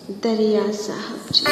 दरिया साहब जी।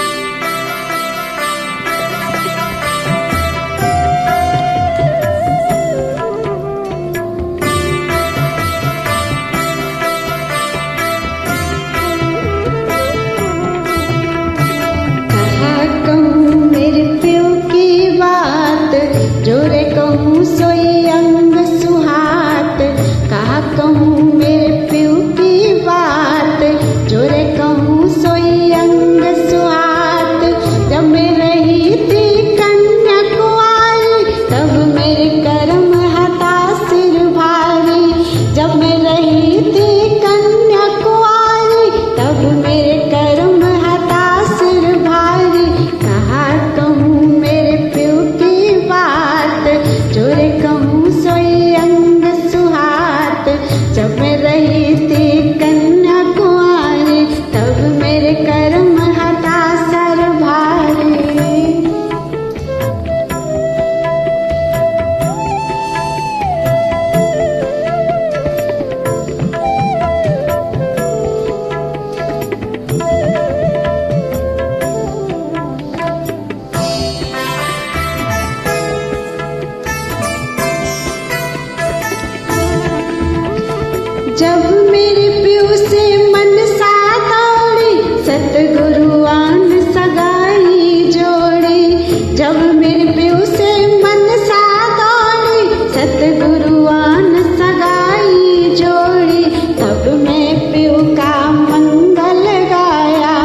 जब मेरे प्यो से मन सा दौड़ी, सतगुरु आन सगाई जोड़ी। जब मेरे प्यो से मन सा दौड़ी, सतगुरु आन सगाई जोड़ी। तब मैं प्यो का मंगल गाया,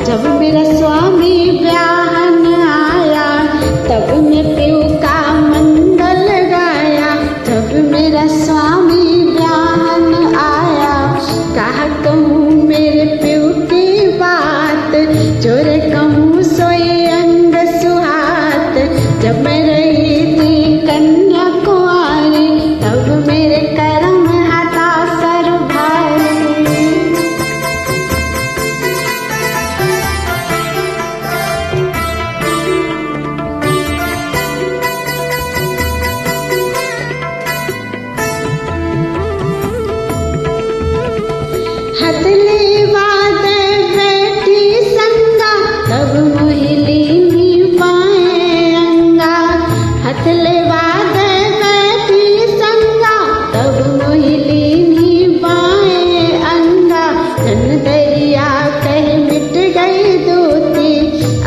जब मेरा स्वामी ब्याहन आया। तब मैं प्यो का मंगल गाया, जब मेरा स्वामी कहूँ मेरे प्यो की बात, जोर कहूँ सोई अंग सुहात। जब मैं रही थी कन्या कुंवारी, तब मेरे करम हता सर भारी। हथले वादे बैठी संगा, तब मोहिनी पाए अंगा। हथले वादे बैठी संगा, तब मोहिनी पाए अंगा। जन दरिया कह मिट गई दूती,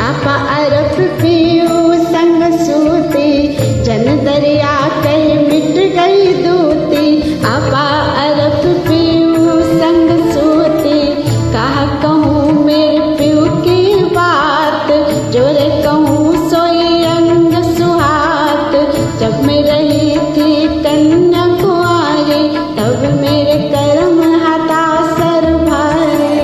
आपा अरफ पियो संग सूती। जन दरिया कह मिट गई दूती, आपा अरफ पियो संग सूती। कहा कहूँ मेरे प्यो की बात, जोरे कहूँ सोई अंग सुहात। जब मैं रही थी कन्या कुंवारी, तब मेरे कर्म हता सर भारी।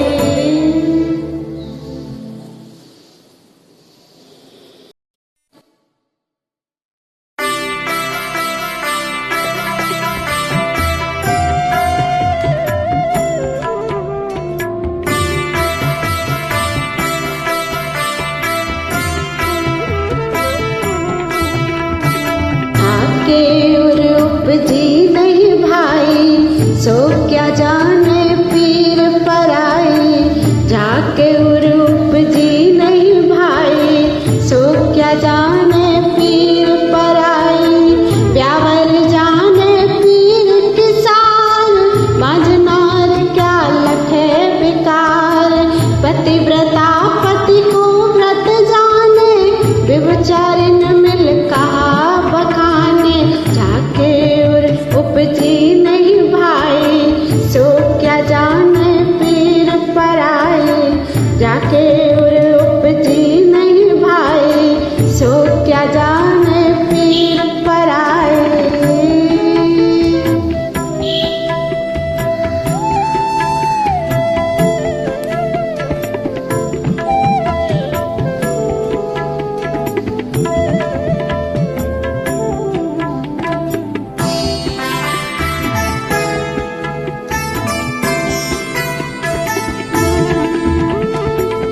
और उपजी नहीं भाई, सो क्या जाने पीर पराई। जाके और उपजी नहीं भाई, सो क्या जाने पीर पराई। ब्यावर जाने पीर किसान, बाजनार क्या लखे बेकार। पतिव्रता पति को व्रत जाने, व्यभिचारिन मिल कहा बखाने। जाके और उपजी नहीं भाई, सो क्या जाने पीर पराई। जाके और उपजी नहीं भाई, सो क्या जाने पीर पराई।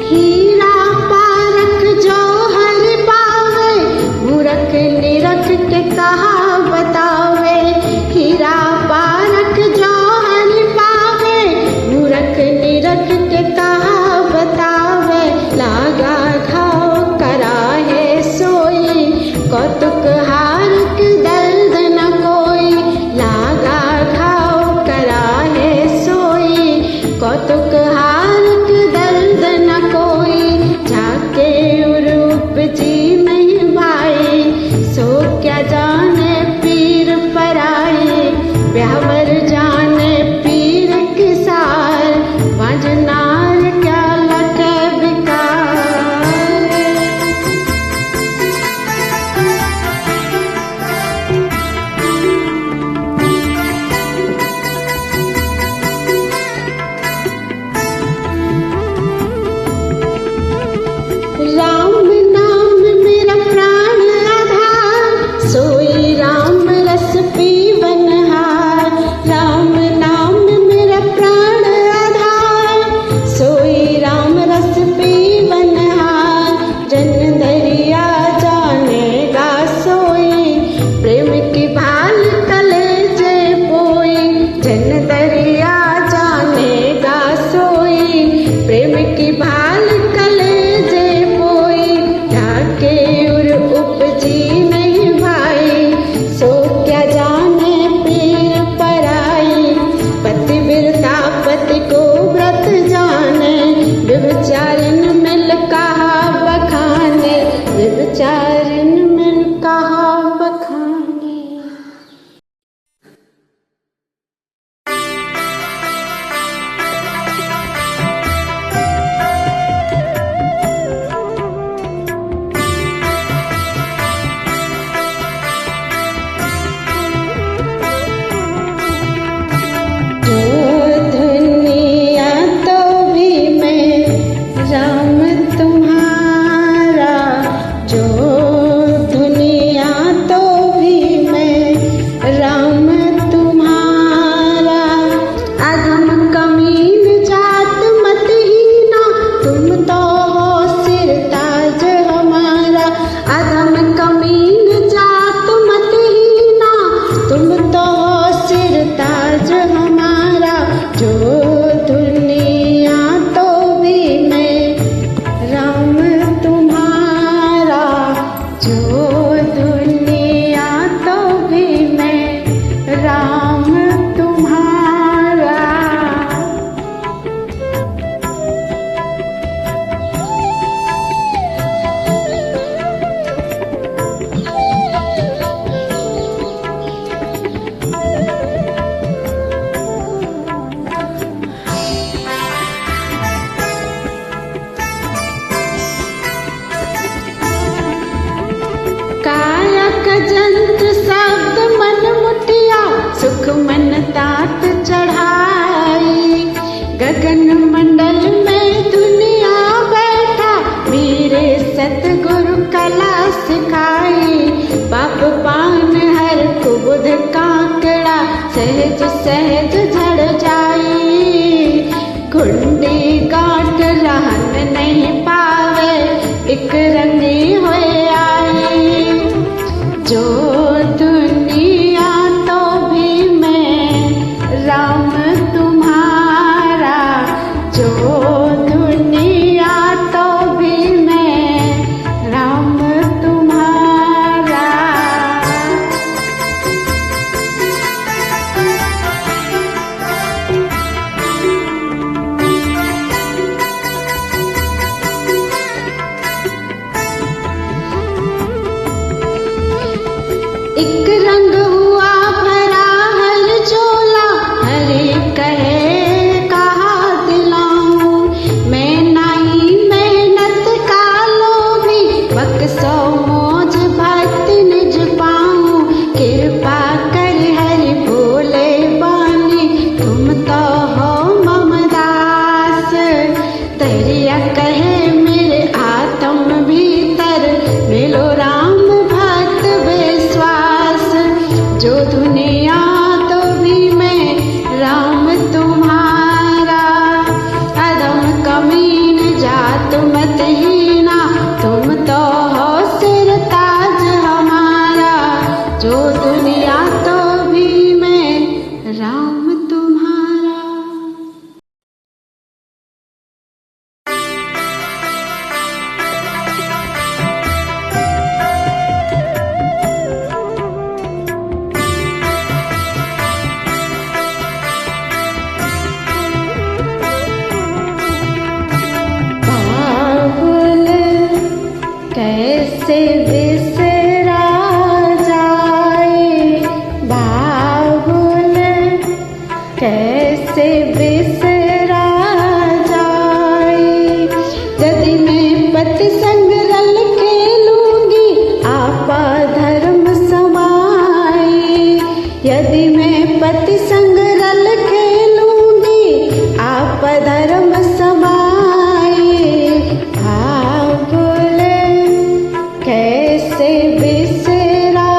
ही सुख मन तात चढ़ाई। गगन मंडल में दुनिया बैठा, मेरे सतगुरु कला सिखाई। पाप पान हर कुबुध कांकड़ा, सहज सहज झड़ जाई। घुंडी गांठ रहन नहीं पावे, एक रंगी होए आई। जो दुनिया तो भी मैं राम तुम्हारा, जो दुनिया तो भी मैं राम तुम्हारा। एक रंग हुआ भरा हल झोला, हरे कहे कहा दिलाऊं। मैं नहीं मेहनत का लोभी, बक्सो मौज भक्ति निज पाऊं। कृपा कर हरि भोले बानी, तुम तो हो ममदास। दरिया कहे मेरे आत्म भीतर, मिलो राम भक्त विश्वास। जो दुनिया तो भी मैं राम तुम्हारा, अदम कमीन जात मत हीना, तुम तो हो सिर ताज हमारा। जो दुनिया तो भी मैं राम तुम्हारा। बाबुल कैसे बिसरा जाए, बाबुल कैसे बिसरा जाए। यदि मैं पति संग रल खेलूंगी, आपा धर्म समाई। यदि मैं पति संग रल खेलूंगी, आपा धर्म समाई। बाबुल कैसे बिसरा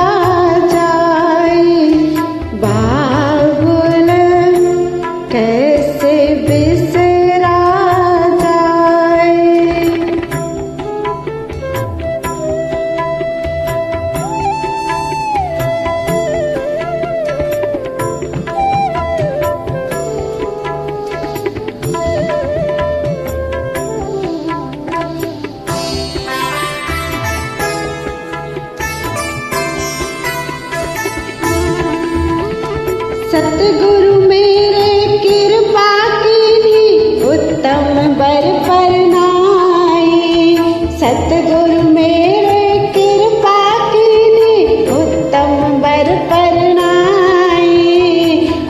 जाए, बाबुल कैसे बिसरा जाए। सतगुरु मेरे कृपा कीनी, उत्तम बर परनाई। सतगुरु मेरे कृपा कीनी, उत्तम बर परनाई।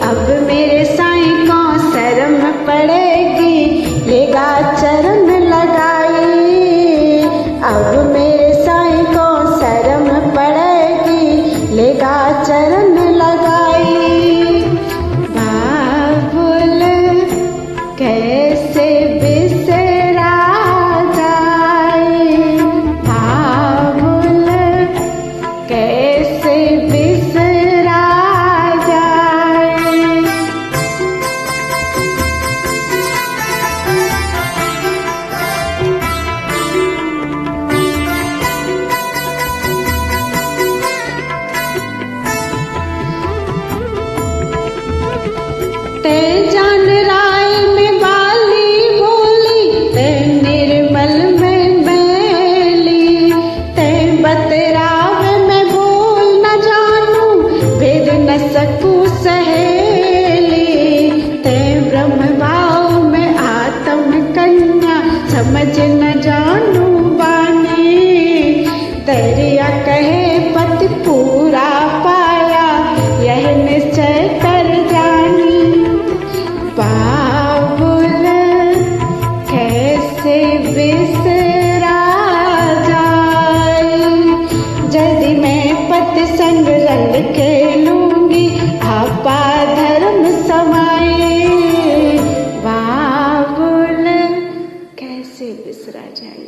अब मेरे साईं को शर्म पड़ेगी, लेगा चरण लगाई। अब मेरे साईं को शर्म पड़ेगी, लेगा चरण लगाई। बाबुल कैसे बिसरा जाए, बाबुल कैसे बिसरा जाए। ते जान राय में बाली बोली, ते निर्मल में मैली। ते बतराव में बोल न जानू, भेद न सकूं सहेली। ते ब्रह्म भाव में आत्म कन्या, समझ न जानू बानी। दरिया कहे पति पूरा पाया, यह निश्चय कर जानी। बाबुल कैसे बिसरा जाए, यदि मैं पति संग रल खेलूंगी, आपा आ जाए।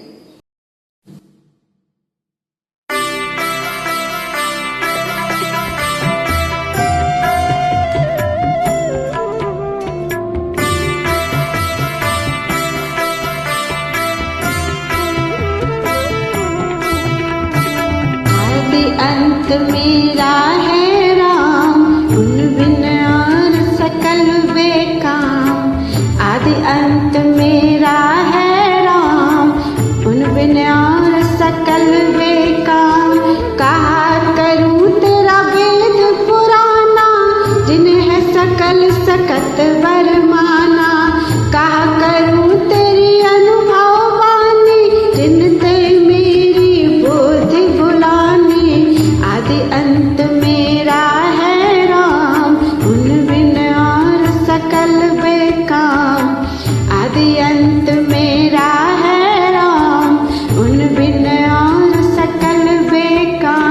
अंत मेरा है राम, उन बिन और सकल बेकाम। आदि अंत मेरा है राम, उन बिन और सकल बेकाम। कहा करूं तेरा वेद पुराना, जिन्हें सकल सकत वरमाना। कहा करूं तेरी अनुभव वाणी, जिनते मेरी बुद्धि बुलानी। आदि अंत मेरा है राम, उन बिन और सकल बेकाम। आदि अंत मेरा है राम, उन बिन और सकल बेकाम।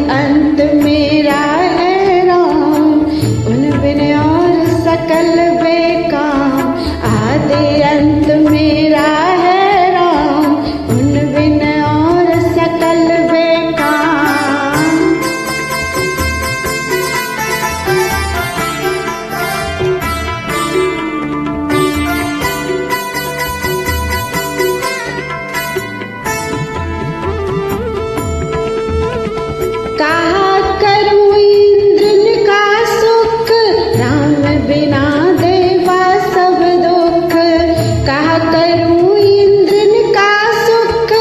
अंत मेरा है राम, उन बिन और सकल बेकाम। आदि अंत मेरा है राम, उन बिन और सकल बेकाम। कहा करूं इंद्र का सुख, राम बिना देवा सब दुख। कहा करूं इंद्र का सुख,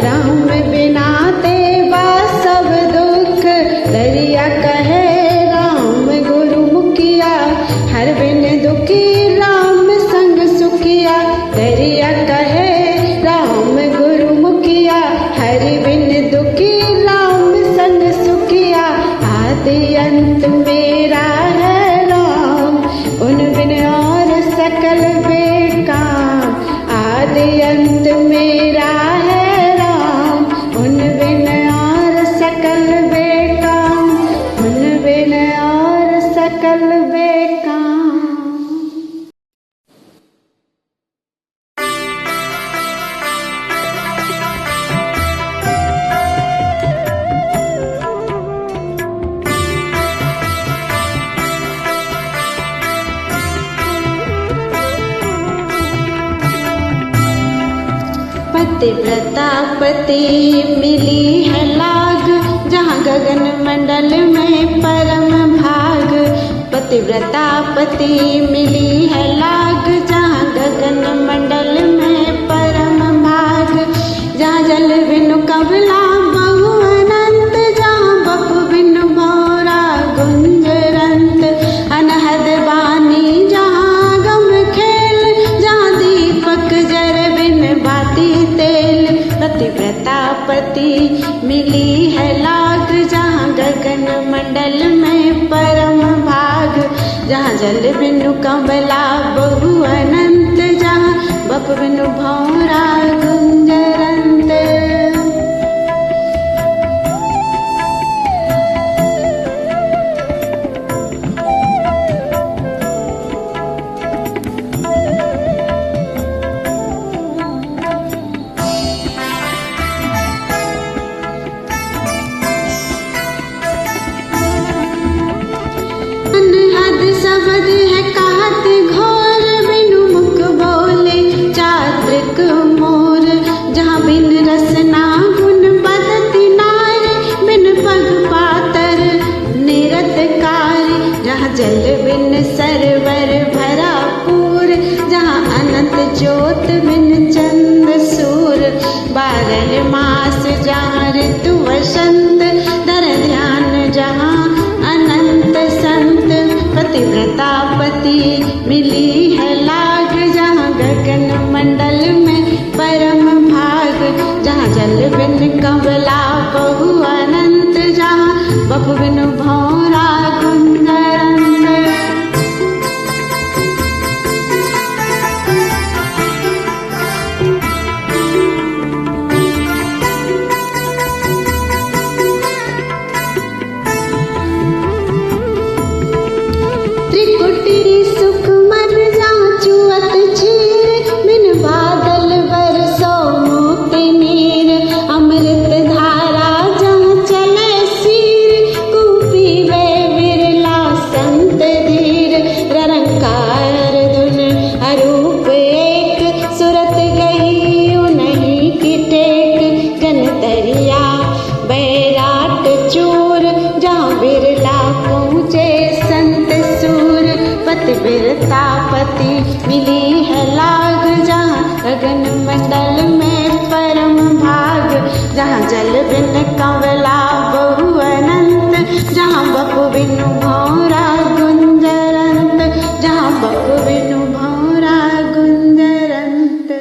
राम बिना देवा सब दुख। दरिया कहे राम गुरु मुखिया, हर बिन दुखी राम संग सुखिया। दरिया कहे राम गुरु मुखिया, हर बिन दुखी राम संग सुखिया। आदि अंत मेरा है राम, उन बिन और सकल बेकाम। आदि अंत मेरा है राम, उन बिन और सकल बेकाम। उन बिन और सकल बेकाम। पतिव्रता पति मिली है लाग, जहाँ गगन मंडल में परम भाग। पतिव्रता पति मिली है लाग, जहाँ गगन मंडल में परम भाग। जहाँ जल बिनु कमला बहु अनंत, जहाँ बपु बिनु भौरा गुंजरंत। अनहद वाणी जहाँ गम खेल, जहाँ दीपक जर बिन बाती तेल। पतिव्रता पति मिली है लाग, जहाँ गगन मंडल में परम भाग। जहाँ जल बिनु कमला बहु अनंत, जहाँ बप बिनु भौरा गुंजरंत। शब्द है कहत घोर, बिनु मुख बोले चात्रिक मोर। बपु बिनु भौरा गुंजरंत। त्रिकुटी सुख मर जाचुअत छीर, बिन बादल बरसो मोती नीर। अमृत धारा जहाँ चले सीर, कूपी वे बिरला संत धीर। ररंकार धुन अरूप एक, सुरत गई उन्हीं की टेक। गनतरिया बैराट चूर, जहाँ बिरला पहुँचे संत सूर। पतिव्रता पति मिली है लाग, जहाँ गगन मंडल में परम भाग। जहाँ जल बिन कंवला बहु अनंत, जहाँ बपु बिनु भौरा गुंजरंत। जहाँ बपु बिनु भौरा गुंजरंत।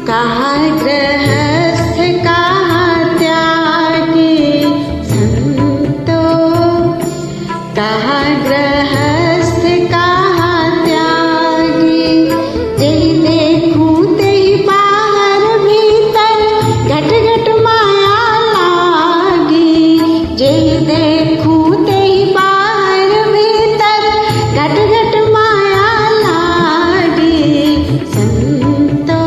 कहाँ गृहस्थ कहाँ त्यागी, संतो कहाँ गृहस्थ कहाँ त्यागी। जेहि देखूं तेहि बाहर भीतर, घट घट माया लागी। जेहि देखूं तेहि बाहर भीतर, घट घट माया लागी। संतो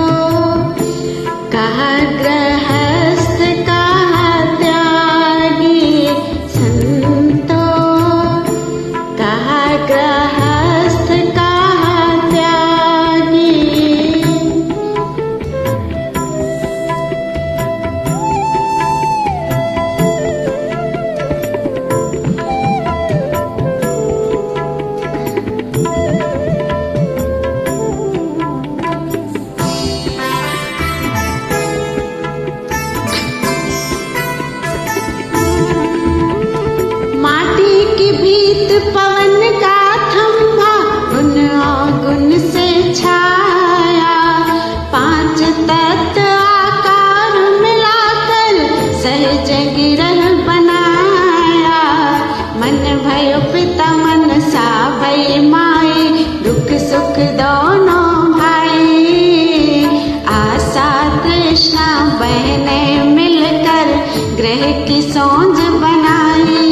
कहाँ गृहस्थ कहाँ त्यागी, संतो कहाँ गृहस्थ कहाँ त्यागी। माटी की भीत पवन का थंभा, गुण अवगुण से छाया। पांच तत्व आकार मिलाकर सहज गिरह बनाया। मन भयो पिता मनसा भई माई, दुख सुख दोनों भाई। आशा तृष्णा बहने मिलकर ग्रह की सोंझ बनाई।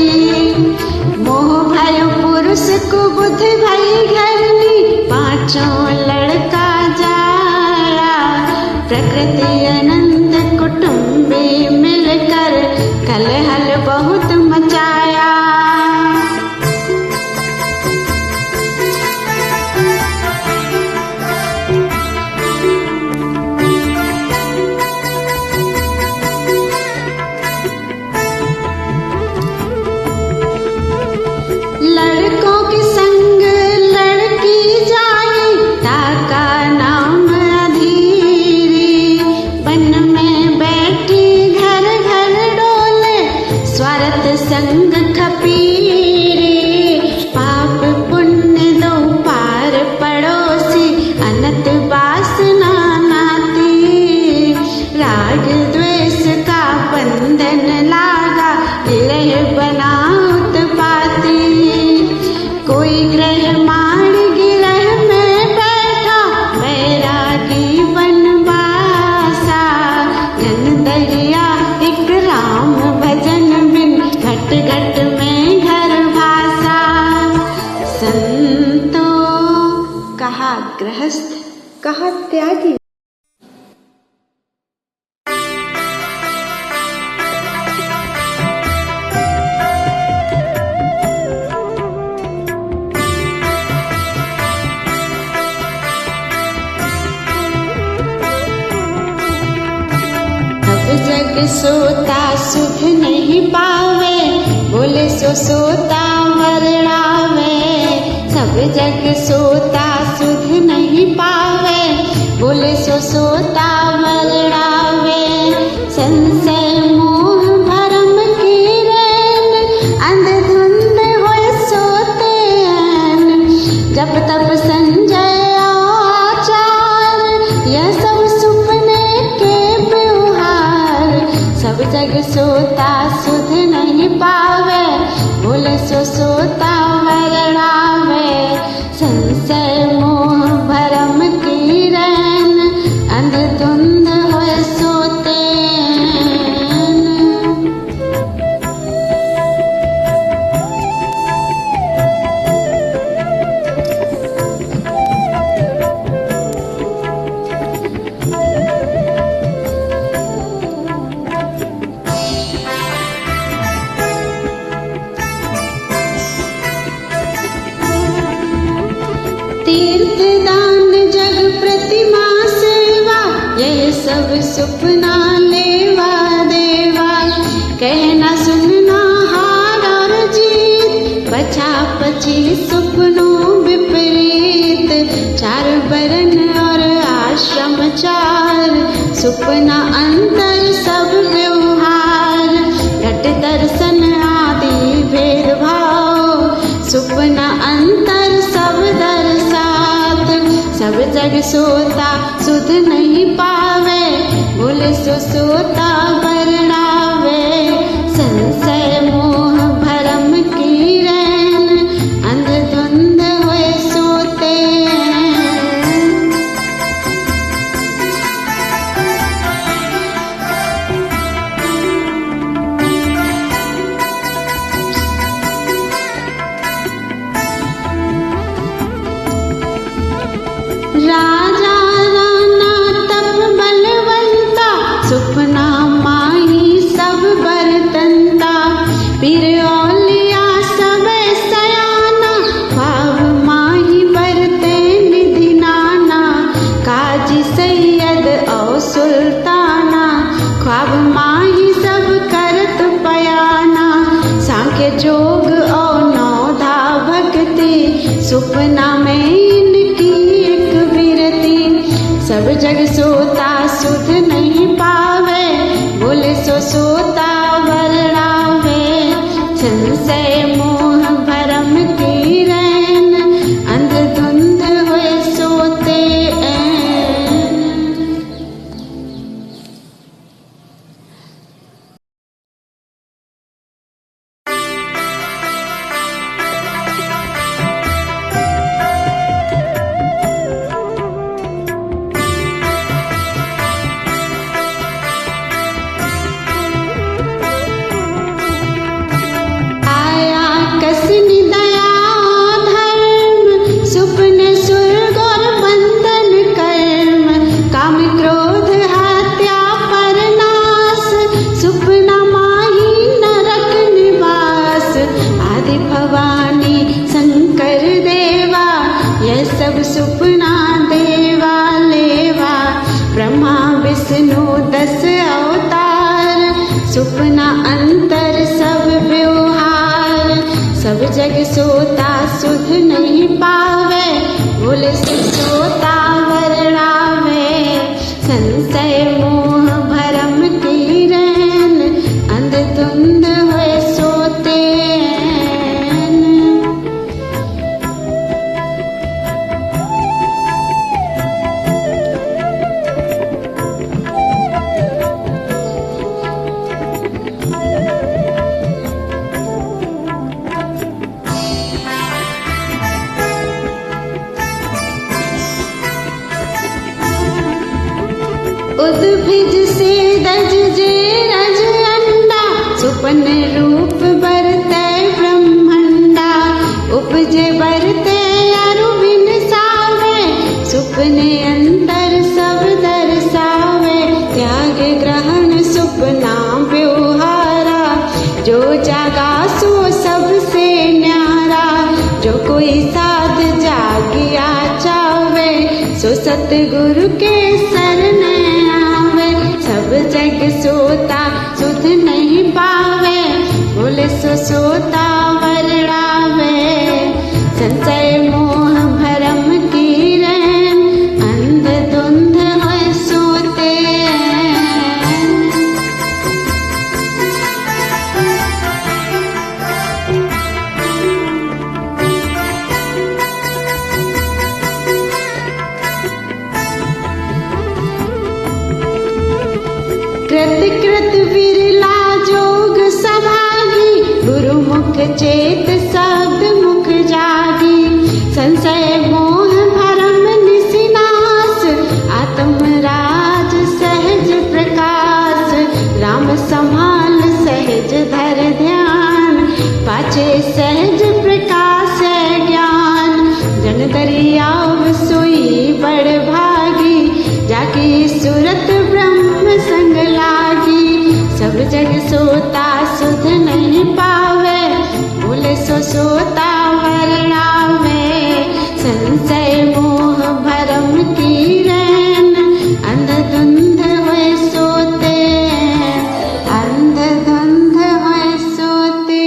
मोह भयो पुरुष को बुद्धि भई घरनी, पांचों लड़का जाया। प्रकृति अनंत कुटुंबी मिलकर कलहल बहुत मचाया। लड़कों के संग लड़की जाए, ताका नाम अधीरी। वन में बैठी घर घर डोले, स्वार्थ संग खपीरी। पाप पुण्य दो पार पड़ोसी, अनत वासना नाती। राग द्वेष का बंधन लागा, लह बनाउत पाती। कोई ग्रह माण गिरह में बैठा, बैरागी बनवासा। जन दरिया एक राम भजन बिन, घट घट में घर भासा। संतो कहाँ गृहस्थ कहाँ त्यागी। जग सोता सुध नहीं पावे, बोले सो सोता वर्णावे। सब जग सोता सुध नहीं पावे, बोले सो सोता वर्णावे। संशय मोह भरम की रैन, अंधधुंध होए सोते हैं। जब तब संजय आचार, यह सब सुपने के व्यवहार। सब जग सोता सुध नहीं पावे, बोले सो सोता वर्णावे। संशय मोह भरम की रैन, अंधधुंध होए सोते हैं। तीर्थ दान जग प्रतिमा सेवा, यह सब सुपना लेवा देवा। कहना सुनना हार और जीत, पछा पची सुपनों विपरीत। चार वर्ण और आश्रम चार, सुपना अंतर सब व्यवहार। घट दर्शन आदि भेदभाव, सुपना अंतर सब दर्शात। सब जग सोता सुध नहीं पावे, बोले सो सोता वर्णावे। संशय मोह भरम की रैन, अंधधुंध होए सोते हैं। राजा राणा तप बलवंता, सुपना माही सब बरतंता। पीर औलिया सब सयाना, ख्वाब माही बरते निधि नाना। काजी सैयद औ सुल्ताना, ख्वाब माही सब करत पयाना। सांख्य जोग औ नौधा भक्ति, सुपना में इनकी एक विरति। सब जग सोता सुध नहीं पावे, बोले सो सोता वर्णावे। संशय मोह भरम की रैन, अंधधुंध होए सोते हैं। सब सुपना देवा लेवा, ब्रह्मा विष्णु 10 अवतार। सुपना अंतर सब व्यवहार, सब जग सोता सुध नहीं पावे, बोले सो सोता वर्णावे। संशय मोह भरम की रैन, अंधधुंध हुए सोते हैं। उद्भिज से दज जे रज अंडा, सुपन रूप बरते ब्रह्मंडा। उपजे बरते अरुविन सावे, सुपने अंतर सब दर्शावे। त्याग ग्रहण सुपना व्यवहारा, जो जागा सो सबसे न्यारा। जो कोई साध जागिया चावे, सो सतगुरु के शरण आवे। सब जग सोता सुध नहीं पावे, बोले सो सोता वर्णावे। संशय मोह भरम की रैन, अंधधुंध कृत कृत विरला जोग समागी, गुरुमुख चेत शब्द मुख जागी। संशय मोह भरम निसिनाश, आत्मराज सहज प्रकाश। राम संभाल सहज धर ध्यान, पाछे सहज प्रकाश ज्ञान। जन दरियाव सोई बड़ भागी, जाके सुरत ब्रह्म संग लागी। सब जग सोता सुध नहीं पावे, बोले सो सोता वर्णावे। संशय मोह भरम की रैन, अंध धुंध होए सोते, अंध धुंध होए सोते।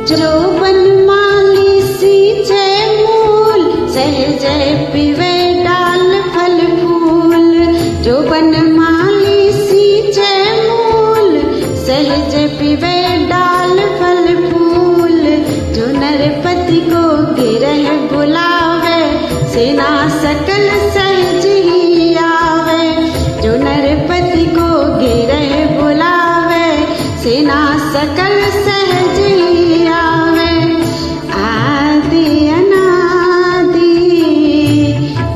जो बनमाली सींचे मूल, सहज पीवे डाल फल फूल। जो बनमाली सींचे मूल, सहज पीवे डाल फल फूल। जो नरपति को गिरह बुलावे, सेना सकल सहज ही आवे। जो नरपति को गिरह बुलावे, सेना सकल सहज ही आवे। आदि अनादि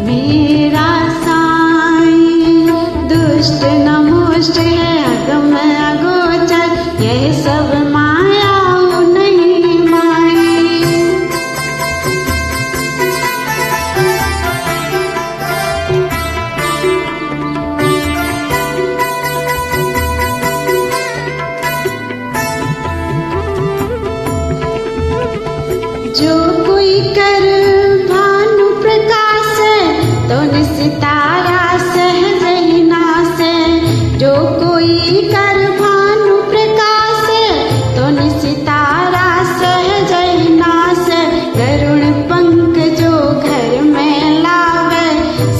मेरा साईं, दुष्ट न मुष्ट है अगम अगोचर, यह सब माया नहीं माई। जो कोई कर भानु प्रकाश, तो निस्तारा सहज ही नासे। जो कोई कर भानु प्रकाश, तो निस्तारा सहज ही नासे। गरुण पंख जो घर में लावे,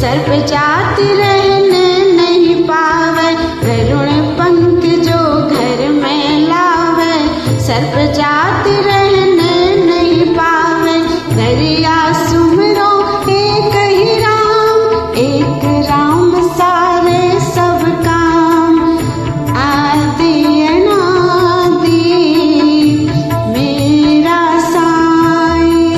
सर्प जाति रहने नहीं पावे। गरुण पंख जो घर में लावे, सर्प जाति रहने नहीं पावे। दरिया सुमरो एक ही राम, एक राम सारे सब काम। आदि अनादि मेरा साईं।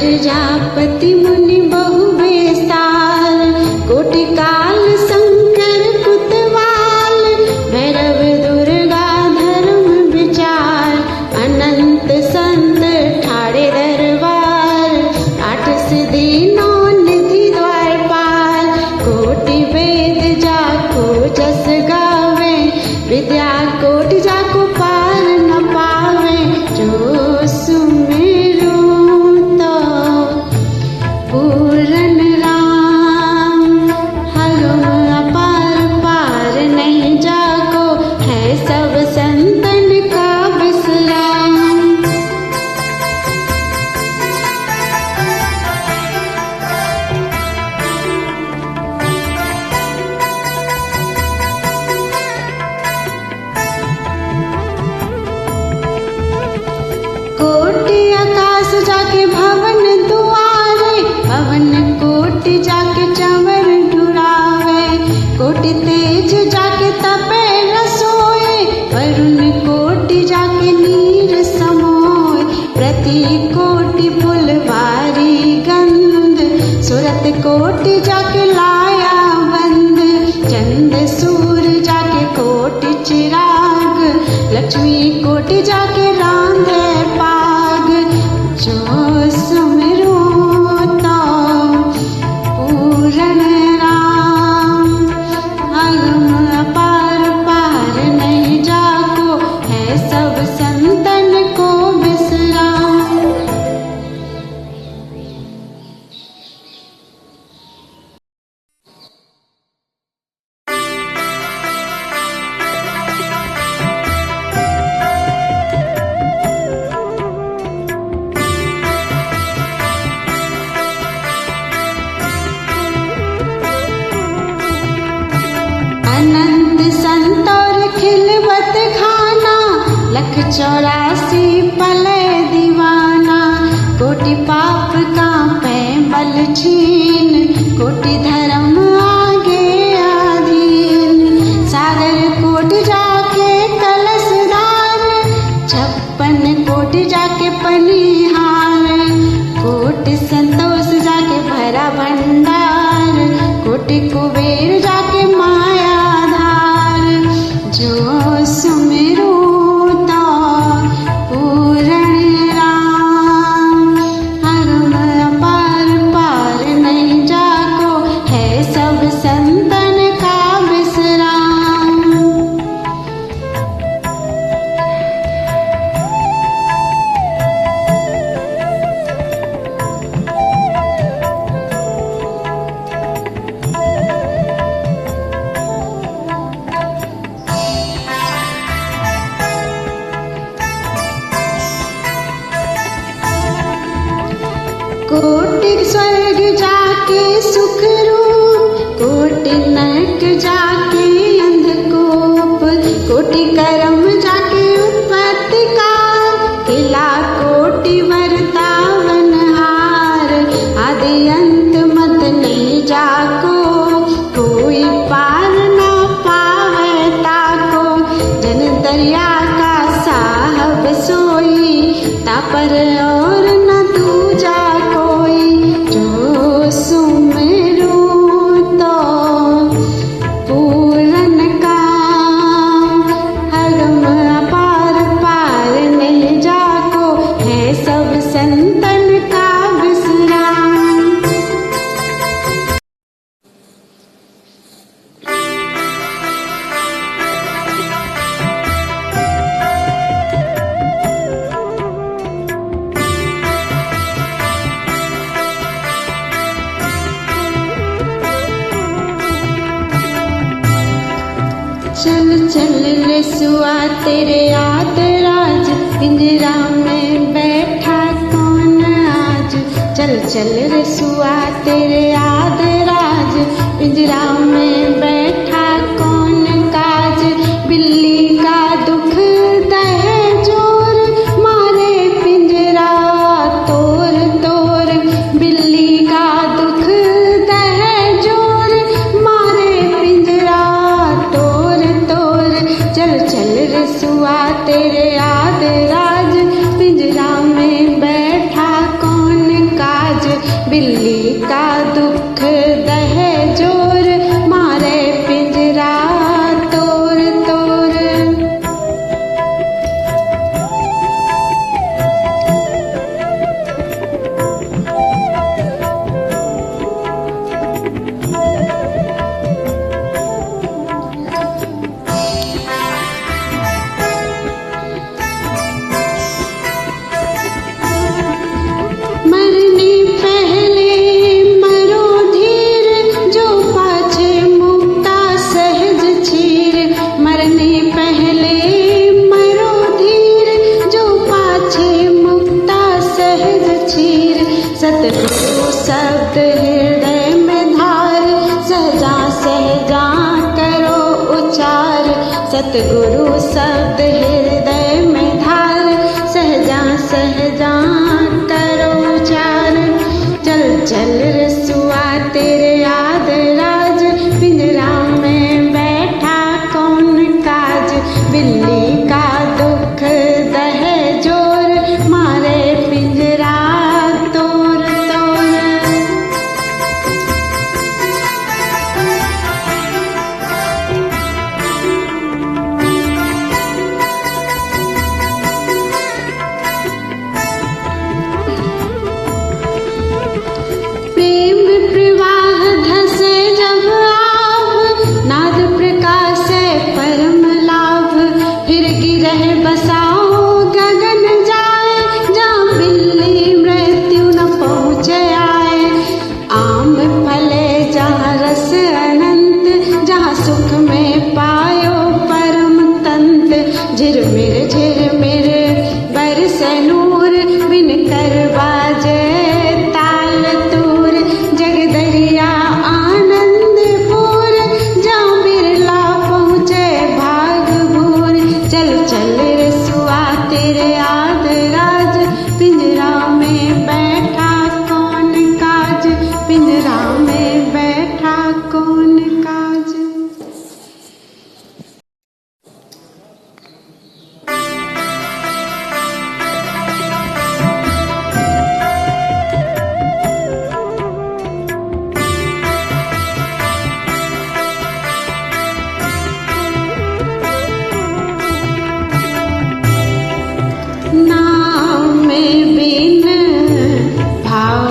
प्रजापति मुनि बहु विस्तार, कोटि काल शंकर कुतवाल, भैरव दुर्गा धर्म विचार, अनंत संत ठाड़े दरबार, आठ सिद्धि नौ निधि द्वारपाल, कोटि वेद जाको जस गावे, विद्या कोटि जाको पार न पावे, जो सुमिरो तो पूरन राम। हरम अपार पार नहीं जाको, है सब संतन का विश्राम। कोटि आकाश जाके भवन दुआरे, भवन कोटि जाके चंवर ढुरावे, कोटि तेज जाके तपे रसोए, वरुण कोटि जाके नीर समोए, प्रति कोटि फुलवारी गंध, सुरत कोटि जाके लाया बंद, चंद सूर जाके कोटि चिराग, लक्ष्मी कोटि जाके रांधे पाग, जो सुमिरो तो पूरन राम। अगम अपार पार नहीं जाको, है सब संतन को विश्राम। अनंत संतोर खिलवत खाना, लख 84 पले दीवाना, कोटि पाप का पै बल छीन, कोटि धर्म आगे अधीन, सागर कोटि जाके कलशधार, 56 कोटि जाके पनिहार, कोटि संतोष जाके भरा भंडार, कोटि कुबेर जाके माया धार, जो सुमिरो तो पूरण राम। हरम अपार पार नहीं जाको, है सब संतन का विश्राम। कोटि स्वर्ग जाके सुख रूप, कोटि नरक जाके अंधकूप, कोटि कर्म जाके उत्पत्ति काल, किला कोटि वरतावन हार, आदि अंत मत नहीं जाको, कोई पार ना पावे ताको, जन दरिया का साहब सोई, तापर और न दूजा कोई, जो सुमिरो तो पूरन काम। हरम अपार पार नहीं जाको, है सब संतन का विश्राम। चल चल रे सुआ तेरे याद राज, पिंजरा में बैठा कौन आज, चल चल रे सुआ तेरे याद राज, पिंजरा में बैठा कौन काज, बिल्ली का दुख दहे जोर, मारे पिंजरा तोड़ तोड़, बिल्ली का दुख दहे जोर, मारे पिंजरा तोड़ तोड़, चल चल रे सुआ तेरे याद राज, पिंजरा में बैठा कौन का सतगुरु शब्द हृदय में धार, सहजा सहजा करो उचार। चल चल रसुआ तेरे याद राज, पिंजरा में बैठा कौन काज। बिल्ली का दुख दहे जोर, मारे पिंजरा तोड़ तोड़। प्रेम प्रवाह धसे जब आव, नाद प्रकाश परम लाभ। फिर गिरह बसाओ गगन जाए, जहाँ बिल्ली मृत्यु न पहुँचे आए। आम फले जहाँ रस अनंत, जहाँ सुख में पायो परम तंत। झिरमिर बरसे नूर, बिन कर बाजे ताल तूर। जगदरिया आनंदपुर, जहाँ बिरला पहुँचे भाग भूर। चल चल रसुआ तेरे याद राज, पिंजरा में बैठा कौन काज। पिंजरा में बैठा कौन काज। नाम बिन भाव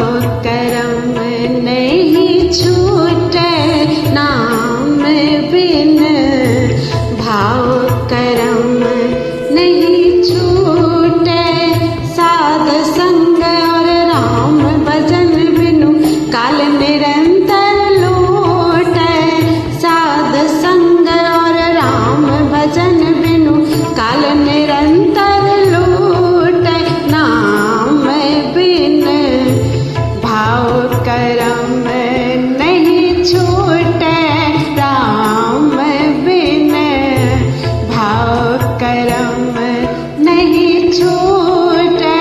करम नहीं छूटे, नाम बिन भाव करम नहीं छूटे। साध संग और राम भजन बिनु, काल निरंतर लूटे। साध संग और राम भजन बिनु, काल निरंतर लूटे। नाम बिन भाव करम नहीं छूटे, राम बिन भाव करम नहीं छूटे।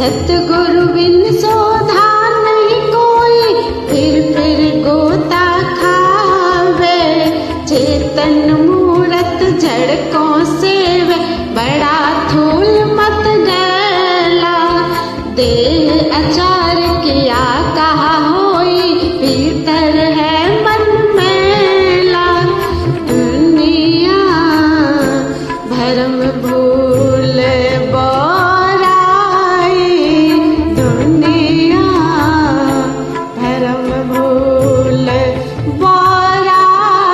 सतगुरु बिन सोधा नहीं कोई, फिर गोता खावे। चेतन मूरत झड़कों सेवे, बड़ा थूल मत डरला। देह अचार किया कहा होई, भीतर है मन मेला। दुनिया भरम भूल बोराई, दुनिया भरम भूल बोराई।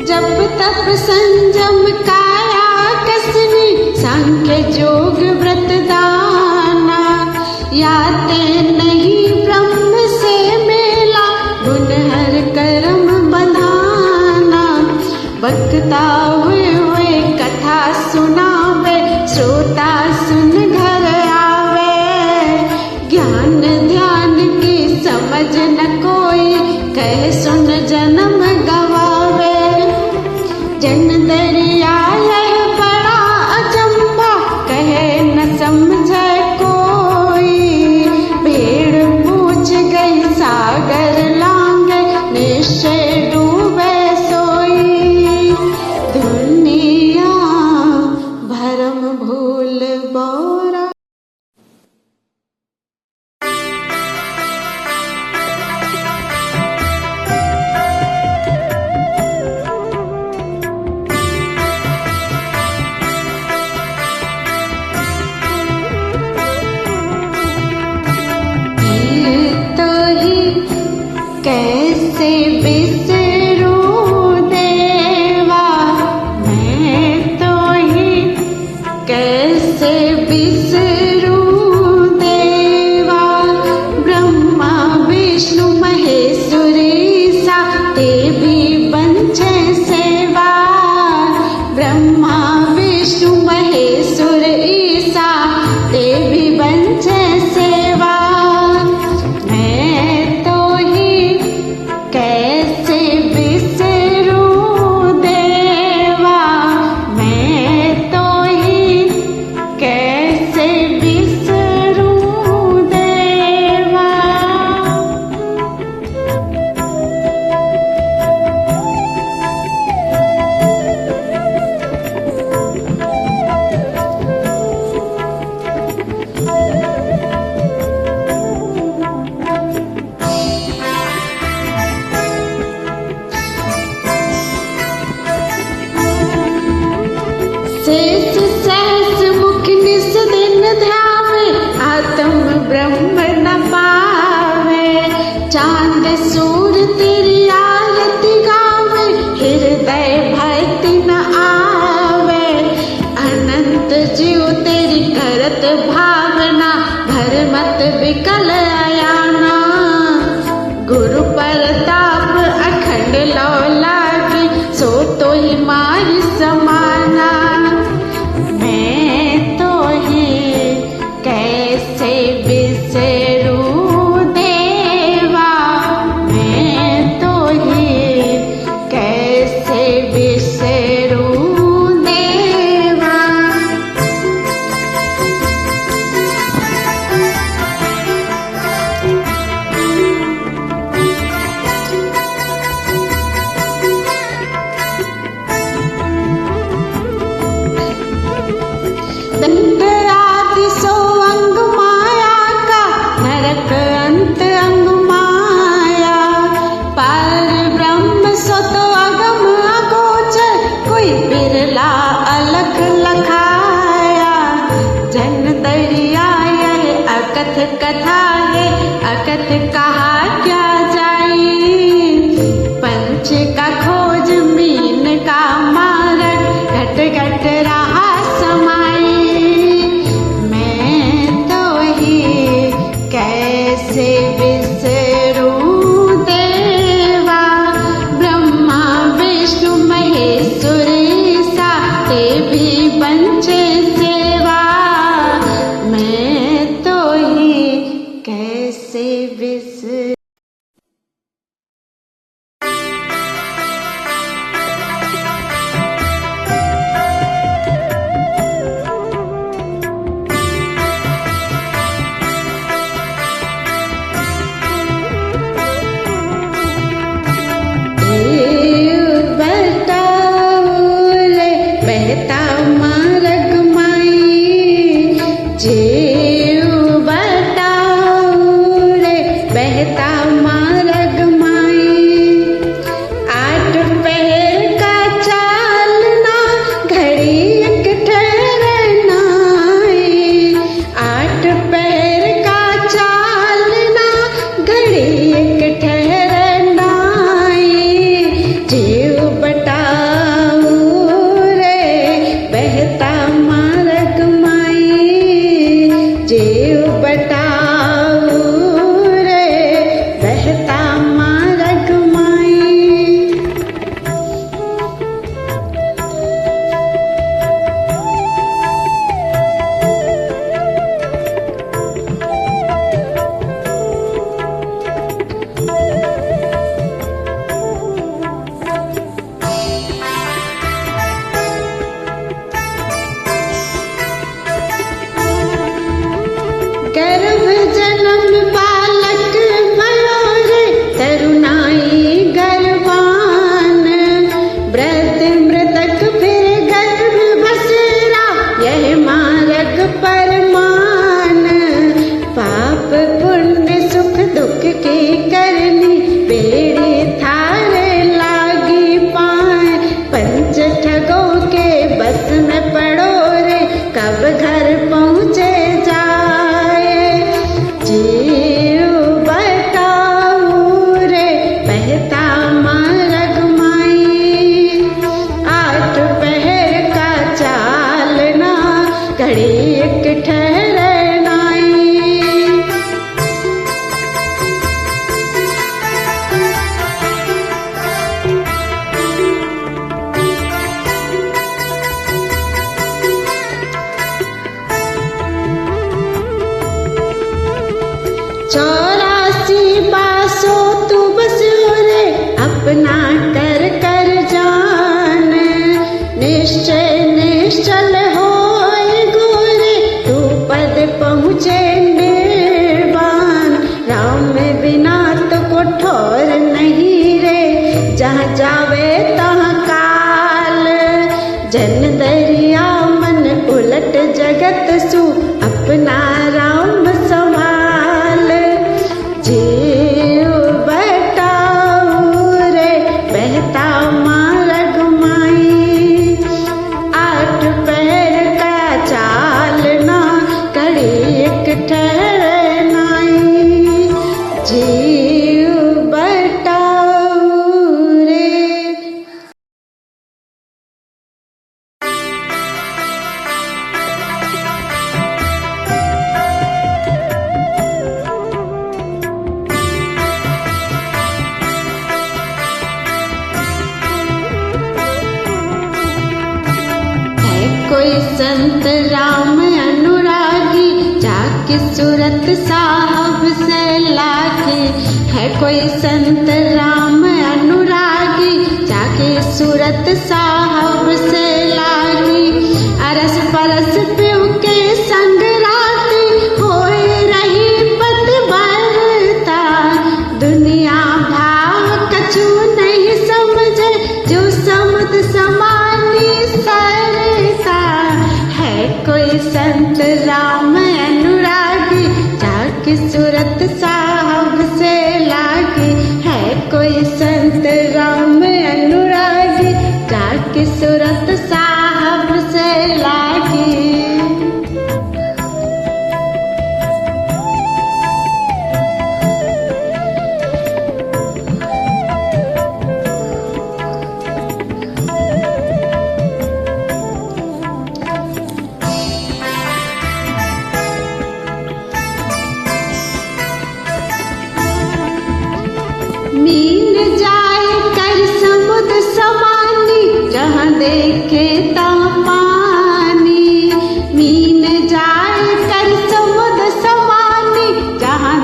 जब तप संजम काया कसनी, सांख्य योग व्रत दाना। याते नहीं ब्रह्म से मेला, गुण हर कर्म बंधाना। बकता हुए कथा सुनावे, श्रोता सुन घर आवे। ज्ञान ध्यान की समझ न कोई, कह सुन जन्म गवावे। जन दरिया यह बड़ा अचंभा, कहे न समझे कोई। भेड़ पूछ गई सागर लांगे, निश्चय डूबे सोई। दुनिया भरम भूल बोरा। कैसे बिसरूं देवा, मैं तो ही कैसे बिसरूं देवा। ब्रह्मा विष्णु महेश्वर ईसा, ते भी बंचे सेवा। ब्रह्मा विष्णु महेश्वर ईसा, ते भी बंचे सेवा। कैसे बिसरूं देवा, मैं तो ही कैसे बिसरूं देवा। शेष सहस मुख निस दिन ध्यावे, आत्म ब्रह्म न पावे। चांद सूर तेरी आरती गावे, हृदय भक्ति न आवे। अनंत जीव तेरी करत भावना, भर मत विकल अयाना। गुरु परताप अखंड लौ लागी, सो तो ही मारी समाना। मैं तो ही कैसे बिसरूं देवा, मैं तो ही कैसे बिसरूं देवा। दंड आदि सो अंग माया का, नरक अंत अंग माया। पर ब्रह्म सो तो अगम अगोचर, कोई बिरला अलख लखाया। जन दरिया यह अकथ कथा है, अकथ कहा क्या जाई। पंच का खोज मीन का मारन, घट घट रहा समाई। मैं तो ही कैसे बिसरूं देवा, ब्रह्मा विष्णु महेश्वर ईसा, ते भी बंचे सेवा। मैं कैसे बिसर। संत राम अनुरागी जाके सूरत साहब से लागे। है कोई संत राम अनुरागी जाके सूरत साहब से लागे। अरस परस पिव के संग राती होए रही पत बरता। दुनिया भाव कछु नहीं समझे जो समुद्र समानी सरता। कोई संत राम अनुरागी जाके सूरत साहब से लागे। है कोई संत राम अनुरागी जाके सूरत साहब से लागे। मीन जाए कर समुद्र समानी जहाँ देखे तहाँ पानी। मीन जाए कर समुद्र समानी जहाँ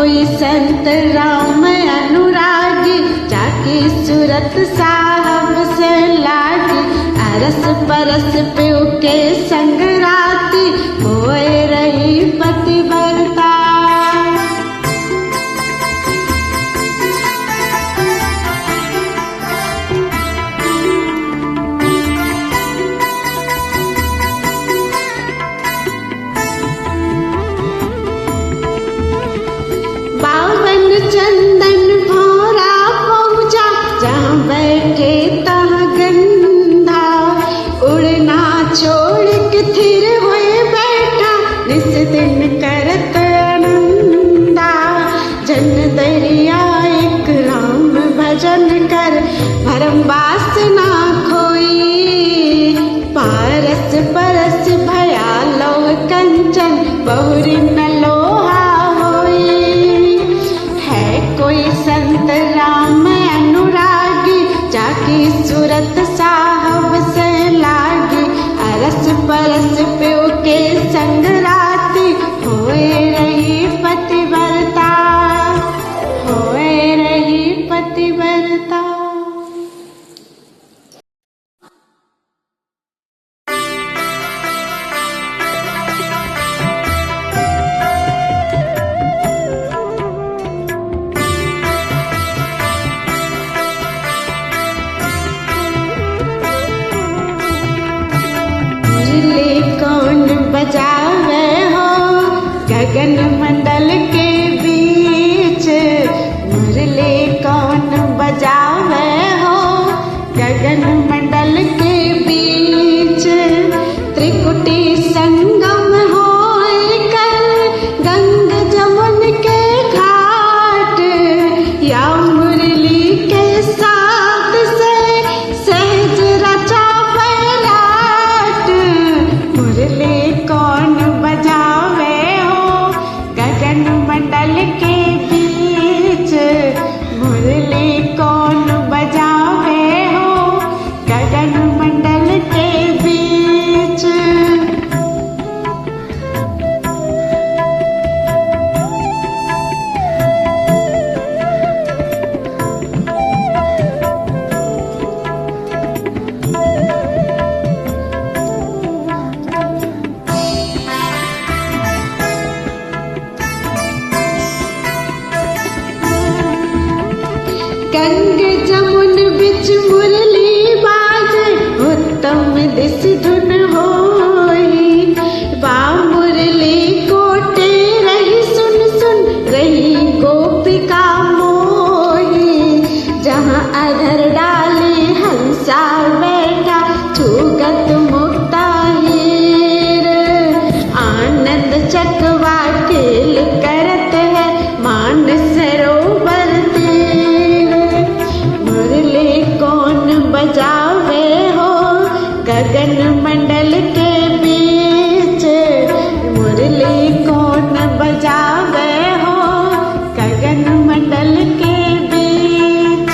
कोई संत राम अनुरागी, जाकी सूरत साहब से लागी। अरस परस प्यो के संग राती, होए रही पतिव्रता। चंदन भौरा पहुँचा, जहाँ बैठे तहाँ गंधा। उड़ना छोड़ के थिर हुए बैठा, निस दिन करत आनंदा। जन दरिया एक राम भजन कर, भरम वासना खोई। पारस परस भया लोह कंचन, बहुरी न लोहा कोई संत राम अनुरागी, जाकी सूरत साहब से लागी। अरस परस प्यो के संग राती, होए रही पतिव्रता, होए रही पतिव्रता। बजावे हो गगन मंडल के बीच, मुरली कौन बजावे हो गगन मंडल के बीच। त्रिकुटी संगम होए कर गंग जमुन के घाट, या मुरली के साथ से सहज रचा बैराट। मुरली कौन बजावे हो गगन मंडल के बीच, मुरली कौन बजावे हो गगन मंडल के बीच। गंग जमुन बिच मुरली बाजे, उत्तम दिस धुन होई। बा मुरली कोटे रही सुन सुन, रही गोपिका मोही। जहाँ अधर डाली हंसा बैठा, छूगत मुक्ता हीर। आनंद चकवा खेल करत है, मान सरोवर कौन बजावे हो गगन मंडल के बीच, मुरली कौन बजावे हो गगन मंडल के बीच।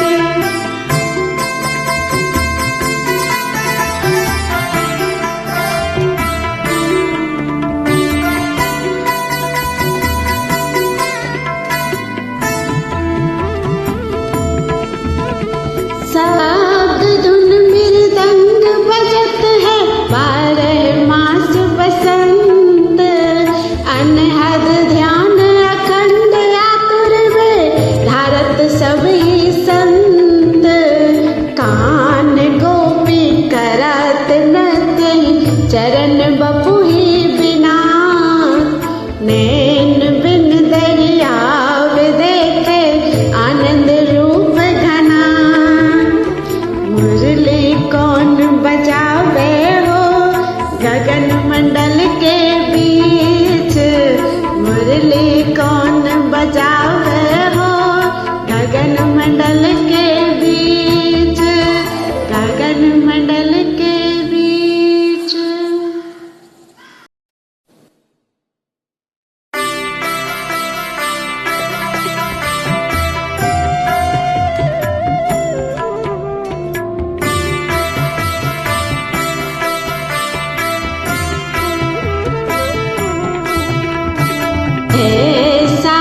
साग धुन मृदंग बजत है, 12 मास बसंत। अनहद ध्यान अखंड आतुर में, धारत सभी संत। कान गोपी करत नृत्य, चरण बपुही बिना। नैन बिन दरियाव देखे, आनंद रूप घना। मुरली कौन बजावे हो गगन मंडल के बीच, मुरली कौन बजावे हो गगन मंडल के बीच, गगन मंडल के बीच। ऐसा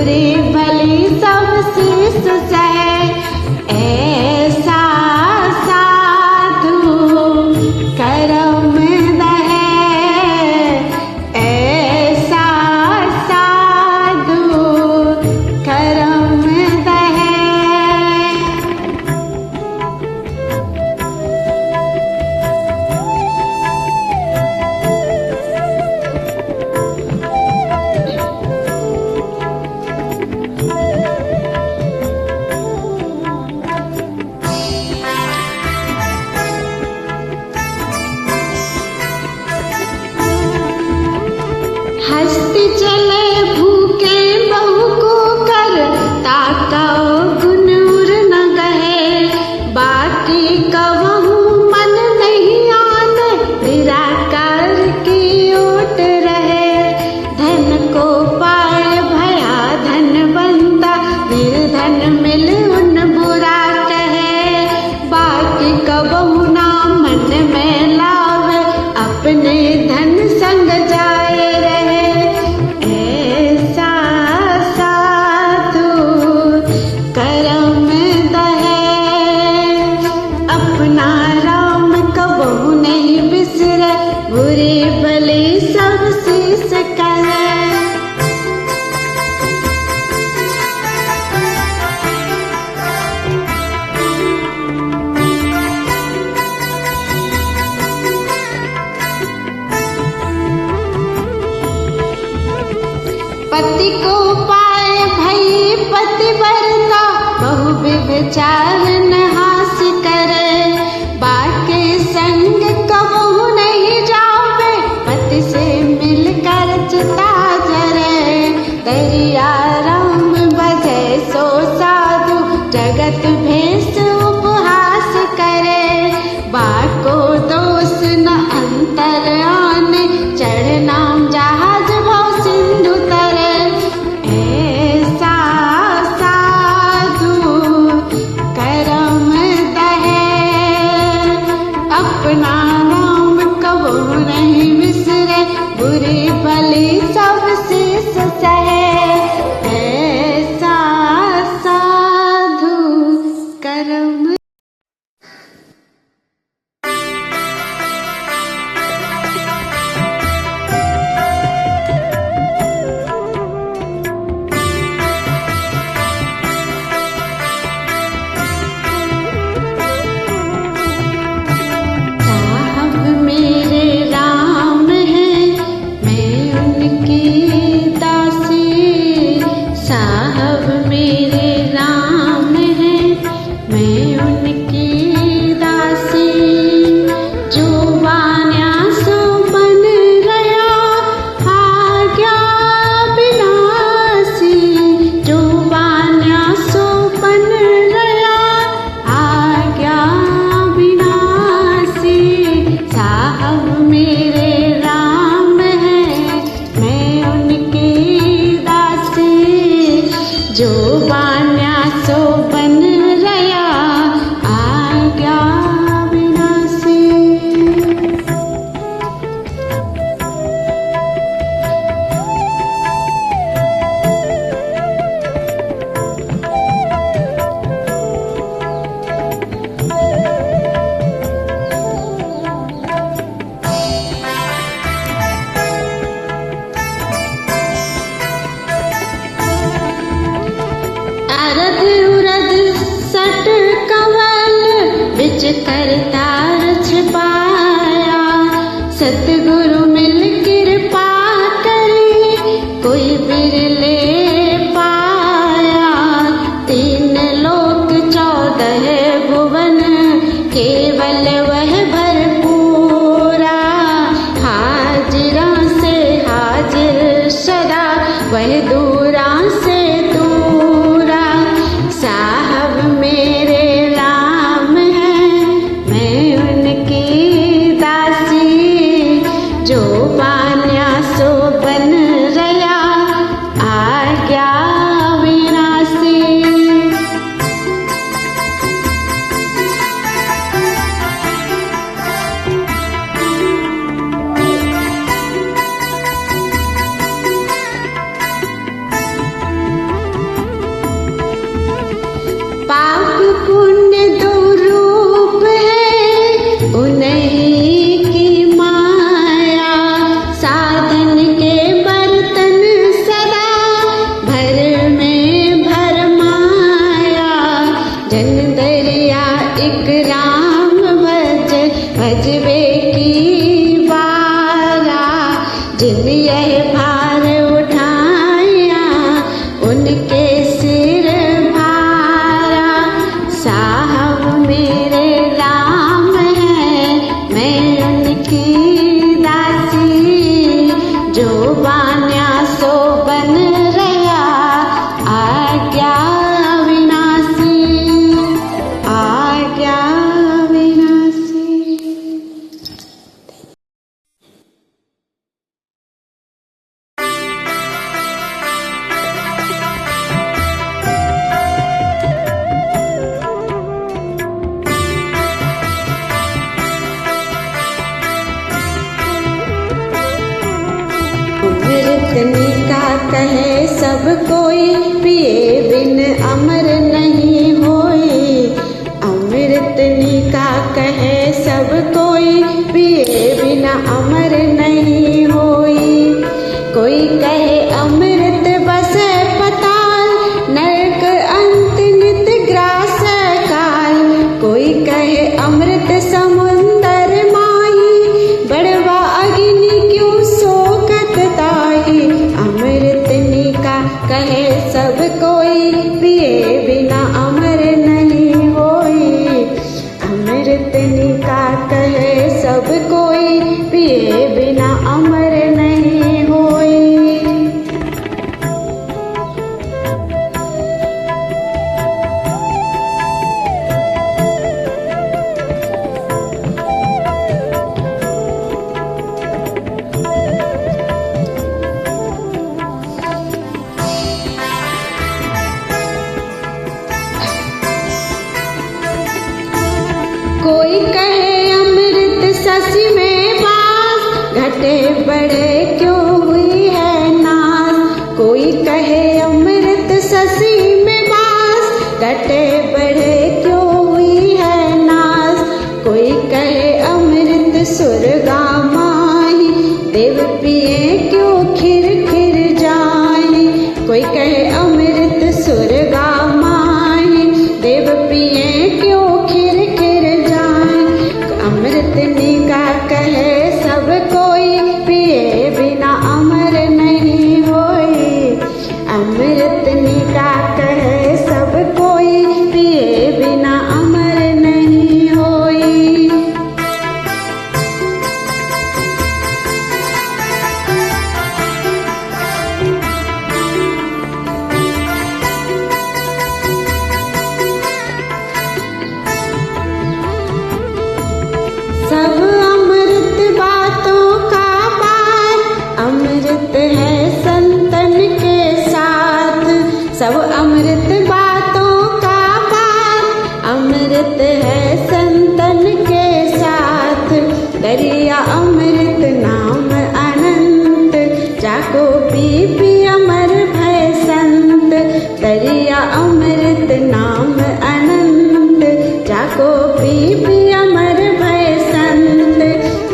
बुरे भले सब शीश सहे। ऐसा साधु करम दहे, ऐसा साधु करम दहे। हस्ती चले भूखे बहु को कर, ताकाओ गुण उर न गहे। बाकी कवहु मन नहीं आन, निराकार की ओट रहे। धन को पाए भया धनवंता, निर्धन मिल उन बुरा कहे। बाकी कवहु ना मन में लावे, अपने धन संग जाए रहे। ऐसा साधु करम दहे, अपना राम कबहु नहीं बिसरे। बुरे भले सब शीश करे। पति को पाए भई पतिव्रता, बहु विचार न हास करे। बाके संग कबहु नहीं जावे, पति से मिलकर चिता जरे। दरिया राम बजे सो साधु, जगत भेष उपहास करे। बाको दोष न अंतर आने, चढ़ नाम जहाज भव सिंधु तरे। ऐसा साधु करम दहे, अपना नाम कबहु नहीं बिसरे। बुरे भले सब शीश सहे। ऐसा साधु करम। साहब मेरे राम हैं, मैं उनकी दासी। साहब मेरे राम हैं, मैं उनकी दासी। जो बान्या सो बन रया, आज्ञा विनाशी। जो बान्या सो बन रया, आज्ञा विनाशी। साहब मेरे राम हैं, मैं उनकी दासी। जो बान्या सो बन रया, आज्ञा विनाशी। अरध उरध सट कवल, बिच करतार छिपाया। सतगुरु मिल कृपा करी, कोई बिरले पाया। 3 लोक 14 भुवन, केवल वह भरपूरा। हाजिरा से हाजिर सदा, वह दूरा से दूरा। साहब मेरे राम हैं, मैं कोई पिए बिन अमर नहीं होई। अमृतनी का कहे सब कोई पिए बिना अमर नहीं होई। कोई कहे अमृत बसे पताल, नरक अंत नित ग्रास काल। कोई कहे अमृत समुंदर माही, बड़वा अग्नि क्यों सोकत ताही। अमृतनी का कहे सब कोई पिए बिना अमर नहीं होई। अमृतनी का कहे सब कोई पिए बिना अमर नहीं होई। कोई कहे अमृत शशि में वास, घटे बढ़े क्यों हुई है नाश। कोई कहे अमृत शशि में वास, घटे बढ़े क्यों हुई है नाश। कोई कहे अमृत सुरगा माही, देव पिए क्यों खिर खिर जाए। कोई कहे अमृत सुरगा माही, देव पिए क्यों खिर खिर जाए। अमृतनी का कहे सब कोई पिए बिना अमर नहीं होई। अमृतनी का कहे सब कोई पिए बिना अमर नहीं होई। सब अमृत बातों का पार, अमृत है संतन के साथ। सब अमृत बातों का पार, अमृत है संतन के साथ। दरिया अमृत नाम अनंत, जाको पी पी अमर भय संत। दरिया अमृत नाम अनंत, जाको पी पी अमर भय संत।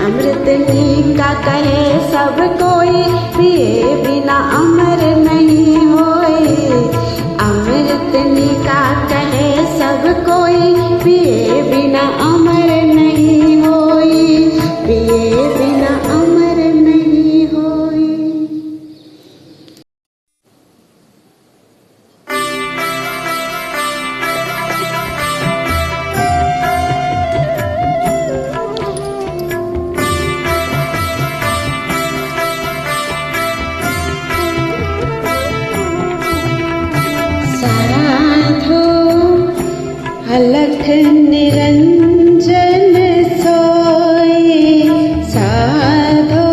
अमृतनी का कहे सब कोई पिए बिना अमर नहीं होई। अमृतनी का कहे सब कोई पिए बिना अमर नहीं होई। पिए बिना अमर नहीं होई। साधो अलख निरंजन सोई। साधो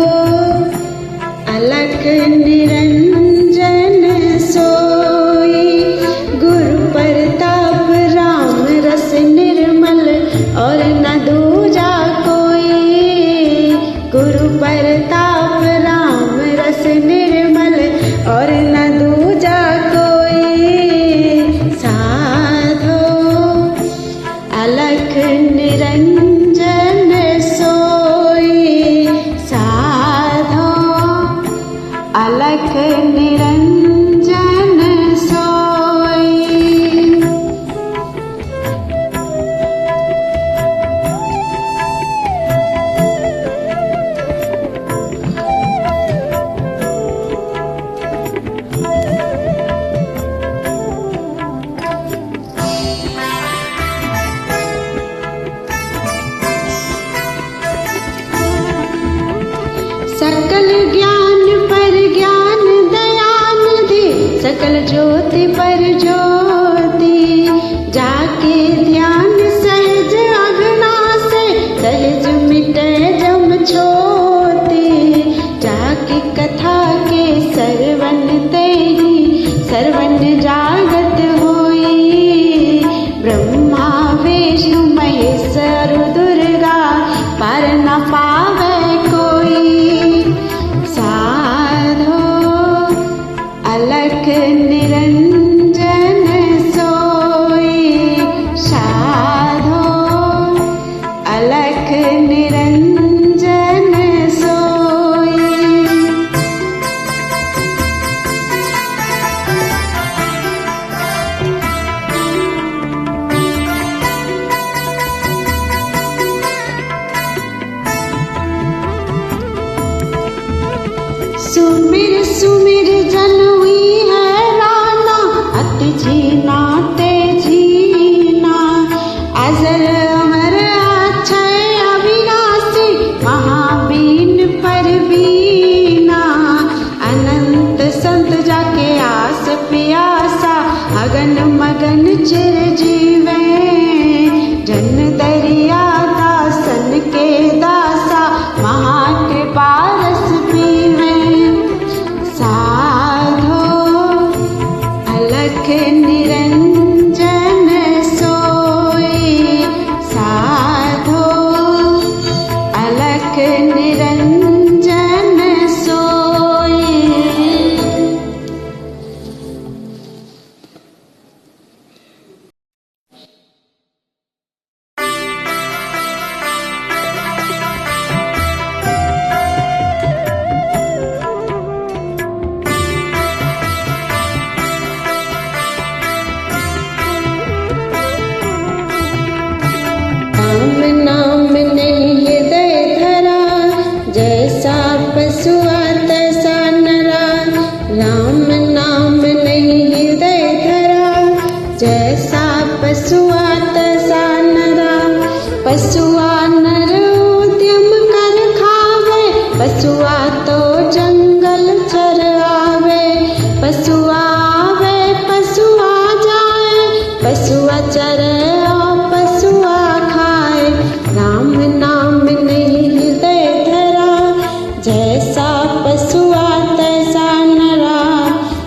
अलख निरंजन सोई। गुरु प्रताप राम रस निर्मल, और न दूजा कोई। गुरु प्रताप राम रस निर्मल, और न दूजा कोई। साधो अलख निरंजन सोई। साधो अलख निरंजन सोई। सकल ज्ञान पर ज्ञान दयानिधि, सकल ज्योति पर ज्योति। जाके ध्यान सहज अगना से, सहज मिटे जम छोती। जाके कथा के सरवन ते ही, सरवन जागत होई। ब्रह्मा विष्णु महेश दुर्गा, पर न पावे कोई। साधो अलख मगन चिर जीवे, जन दरिया दासन के दासा महाकृपा रस पीवे। साधो अलख निरंजन सोई, साधो अलख निरंजन सोई। राम नाम नहीं हृदय धरा, जैसा पशुआ तैसा नरा। राम नाम नहीं हृदय धरा, जैसा पशुआ तैसा नरा। पशुआ नर उद्यम कर खावे, पशुआ तो जंगल चर आवे। पशुआ आवे पशुआ जाए, पशुआ चरे और पशुआ खाए। राम नाम नहीं हृदय धरा, जैसा पशुआ तैसा नरा।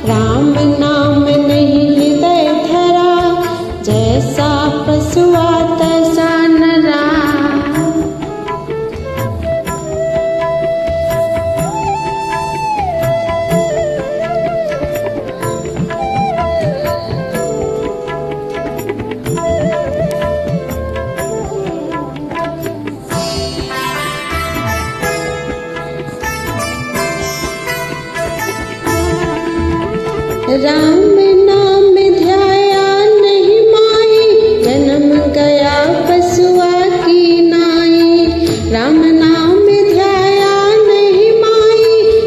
राम नाम नहीं हृदय धरा, जैसा पशुआ तैसा नरा। राम नाम ध्याया नहीं माई, जन्म गया पशुआ की नाई। राम नाम ध्याया नहीं माई,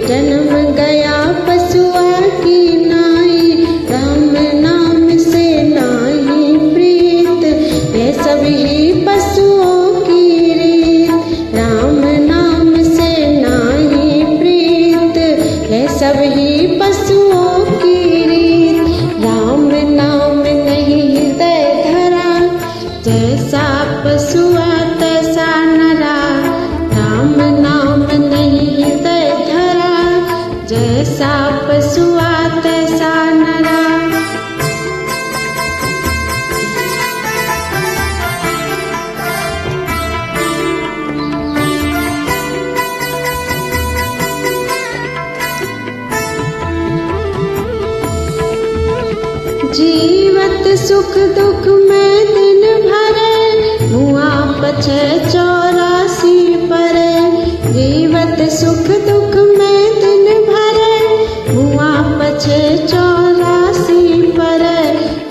जन्म गया पशुआ की नाई। राम नाम से नाही प्रीत, ये सब ही पशुओं की रीत। राम नाम से नाही प्रीत, ये सब ही पशुओं की रीत। राम नाम नहीं हृदय धरा, जैसा पशुआ तैसा नरा। राम नाम नहीं हृदय धरा, जैसा पशुआ तैसा नरा। जीवत सुख दुख में दिन भरे, मुआ पछे 84 परे। जीवत सुख दुख में दिन भरे, मुआ पछे 84 परे।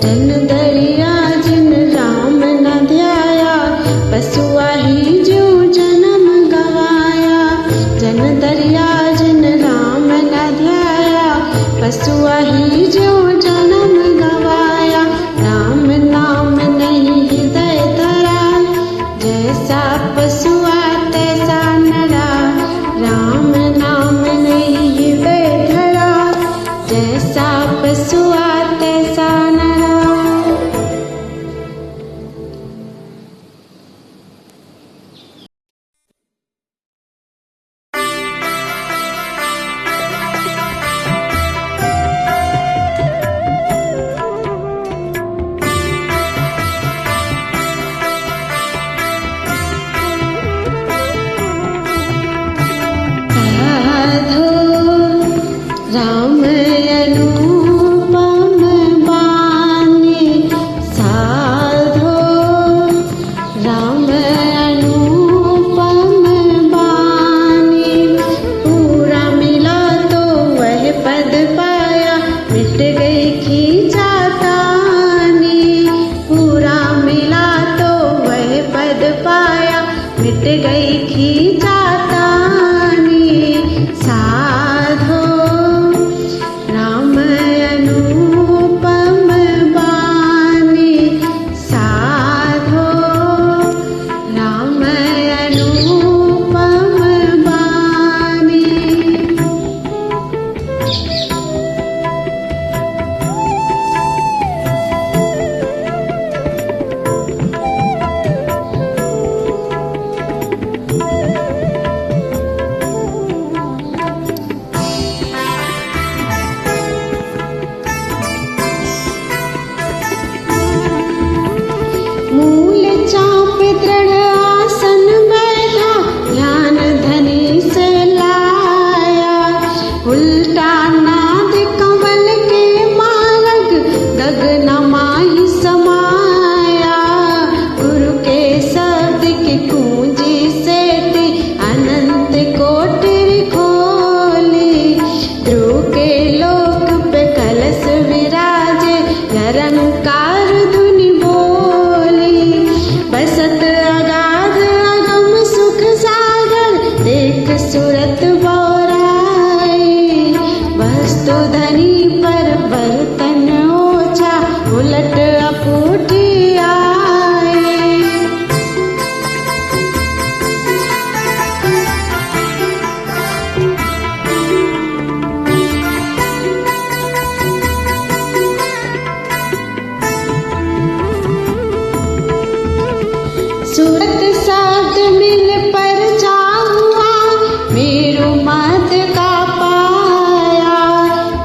जन दरिया जिन राम न ध्याया, पशुआ ही जो जन्म गवाया। जन दरिया जिन राम न ध्याया, पशुआ ही जो जन्म गवाया। राम नाम नहीं हृदय धरा, जैसा पशु संकट अपूठी आए। सूरत साध मिल पर जा हुआ, मेरू मत का पाया।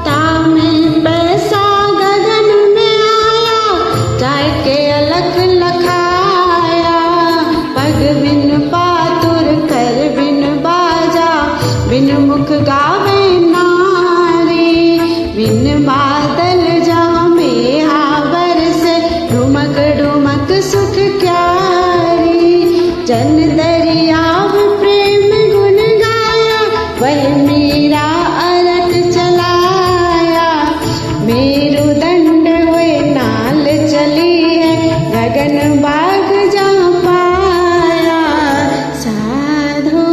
तामें पैसा गगन में आया, जाय के अलख लखाया। पग बिन पातुर कर बिन बाजा, बिन मुख गावे नारी। बिन बादल जहाँ में हावर से, ढुमक ढुमक सुख क्यारी। जन दरियाव प्रेम गुण गाया, वह मीरा अरट चलाया। मेरु दंड हुए नाल चली है, गगन बाग जहाँ पाया। साधो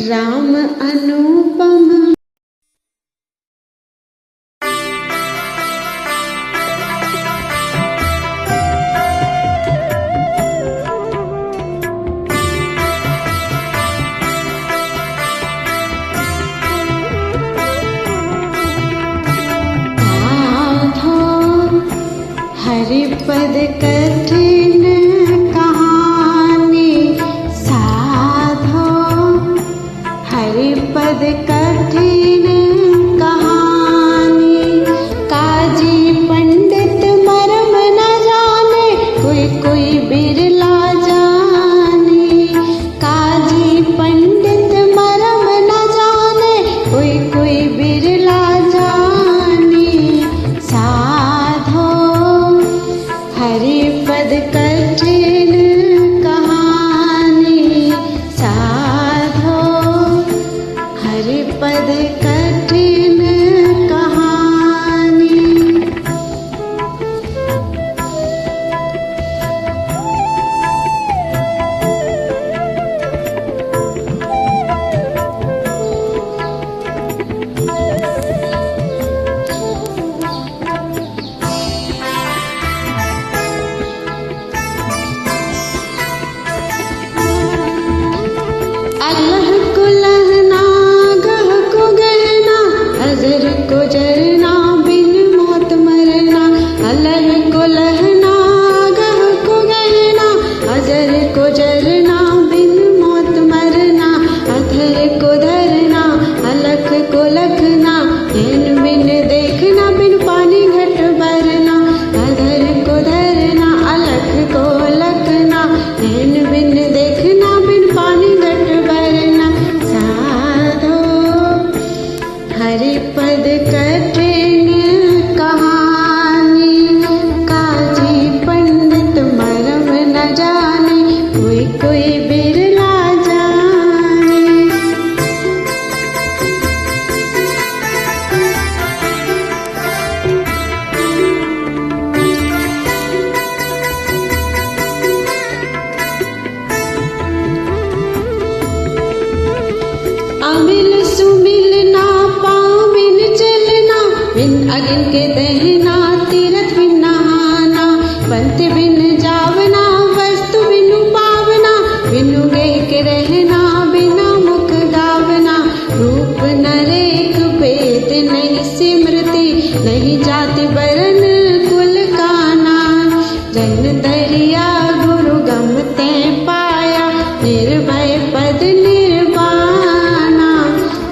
राम अनुपम। हरिपद कठिन कहानी, साधो हरिपद कठिन कहानी। काजी पंडित मर्म न जाने, कोई कोई बिरला जाने। काजी पंडित मर्म न जाने, कोई कोई बिरला जाने। साधो हरिपद कठिन कहानी, साधो हरिपद कठिन कहानी। अल्लाह को लहना, गह को गहना, अजर को जरना, बिन मौत मरना। अल्लाह को लहना, गह को गहना, अजर को जरना, बिन मौत मरना। अधर को धरना, अलख को लखना, नैन बिन देखना, बिन पानी घट भरना। अधर को धरना, अलख को लखना, नैन बिन देखना, बिन पानी घट भरना। साधो हरिपद कठिन कहानी, काजी पंडित मर्म न जाने, कोई कोई बिरला जाने। अमिल सुमिल ना पाविन चलना, बिन अगिन के दहना, तीरथ बिन नहाना। पंथ बिन जावना, वस्तु बिनु पावना। बिनु गेह के रहना, बिना मुख गावना। रूप नरेक भेद नहीं सिमृति, नहीं जाति बरन कुल काना। जन दरिया गुरु गमते पाया, निर्भय पद निर्वाणा।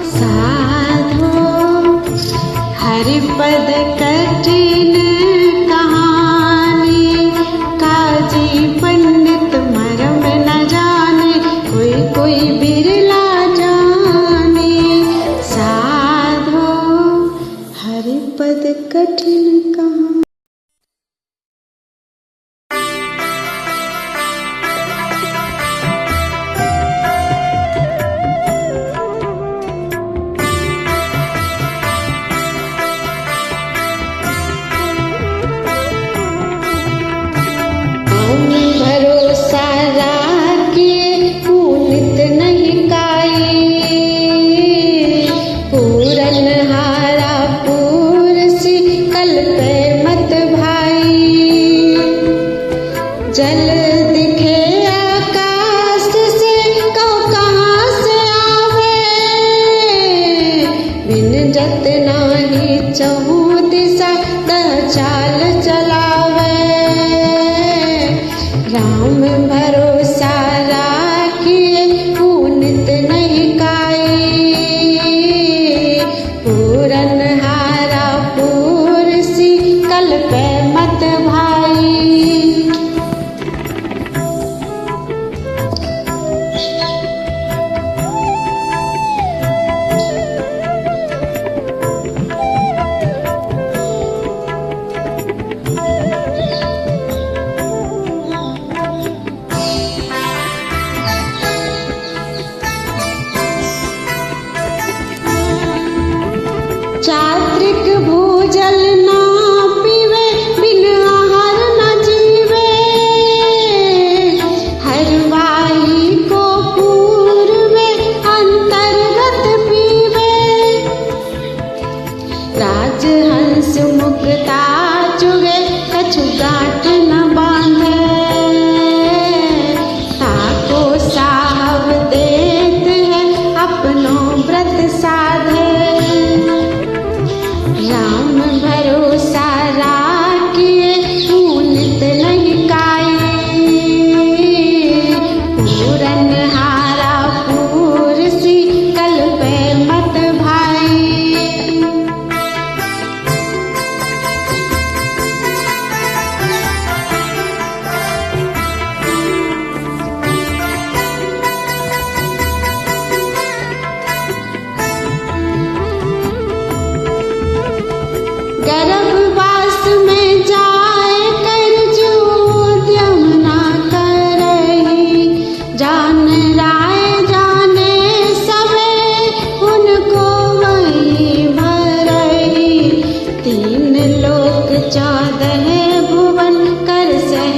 साधो हरिपद कर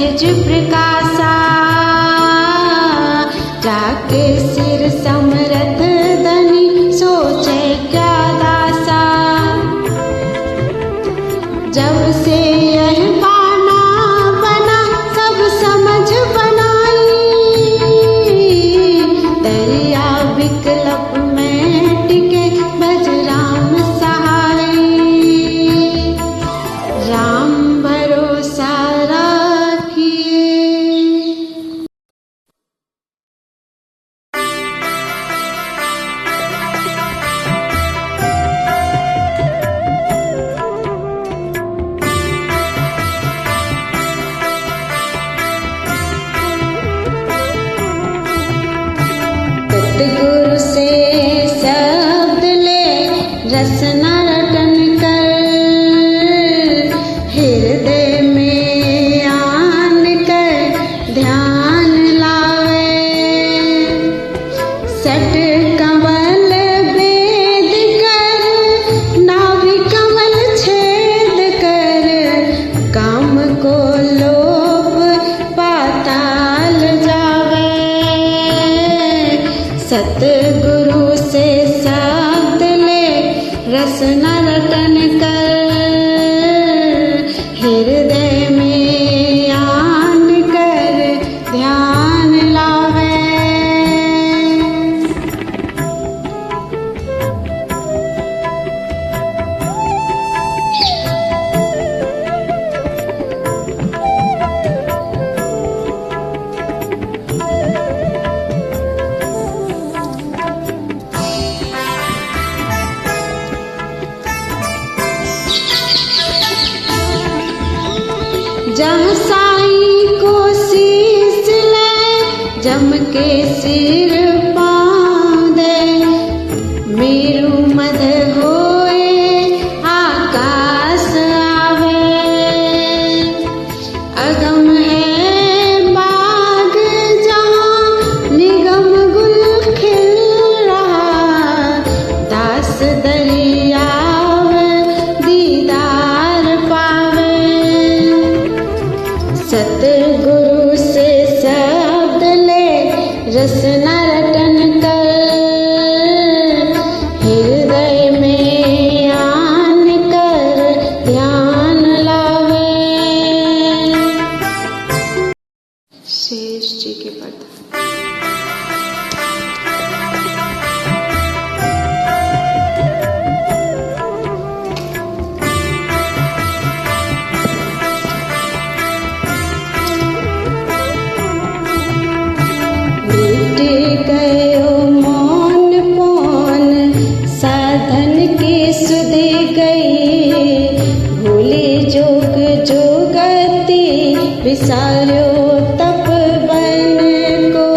सहज प्रकाशा, जाके सिर समरथ धनी सोचे क्या दासा। जब से यह बाना बना सब समझ बनाई, दरिया विकल्प में टिके भज राम सहाय। राम भरोसा रखिए। सतगुरु से शब्द ले रसना रटन कर, हृदय में आन कर ध्यान लावे। सट कमल भेद कर नाभि कमल छेद कर, काम को लोभ पाताल जावे। सतगुरु से शब्द ले रसना रटन कर, हृदय में आन कर ध्यान लावे। जहाँ साईं को शीश ले जम के सिर पाँव दे, मेरू मद होए आकाश आवे। अगम है बाग जहाँ निगम गुल खिल रहा, दास दरियाव दीदार पावे। सतगुरु से शब्द ले रसना रटन कर, हृदय में आन कर ध्यान लावे। शेष जी के पद। गयो मौन पौन साधन की सुध गई, भूली जोग जोगती विसारो तप बन को।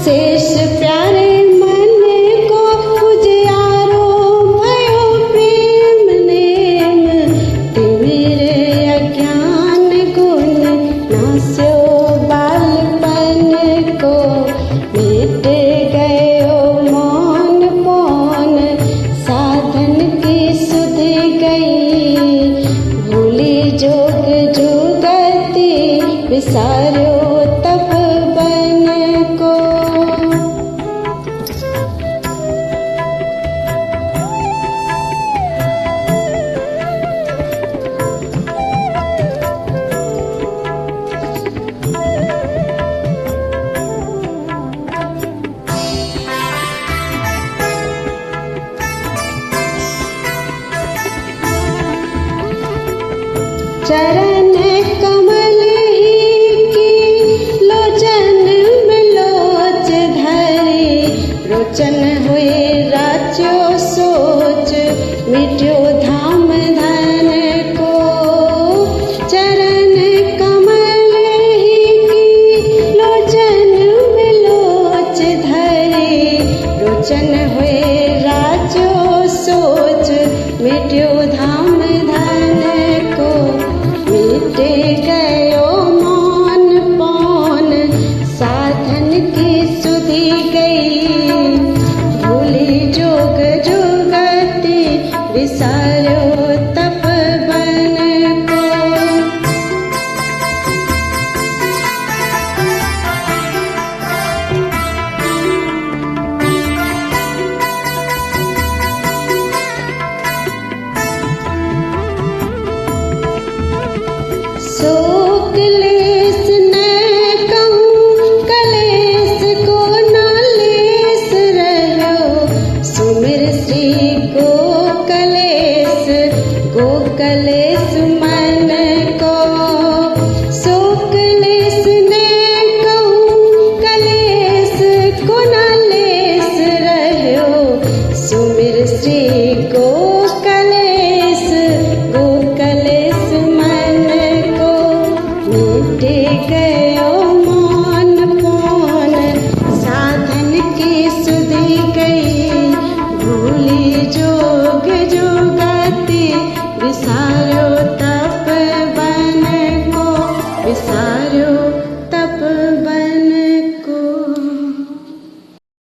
शेष प्यारे मन को उजियारो भयो प्रेम नेम, तिमिर अज्ञान गुण नास्यो बालपन को। मिट गयो मौन पौन साधन की सुध गई, भूली जोग जोगती विसारो तप बन को। चरण कमल ही की लोचन में लोच धरे, रोचन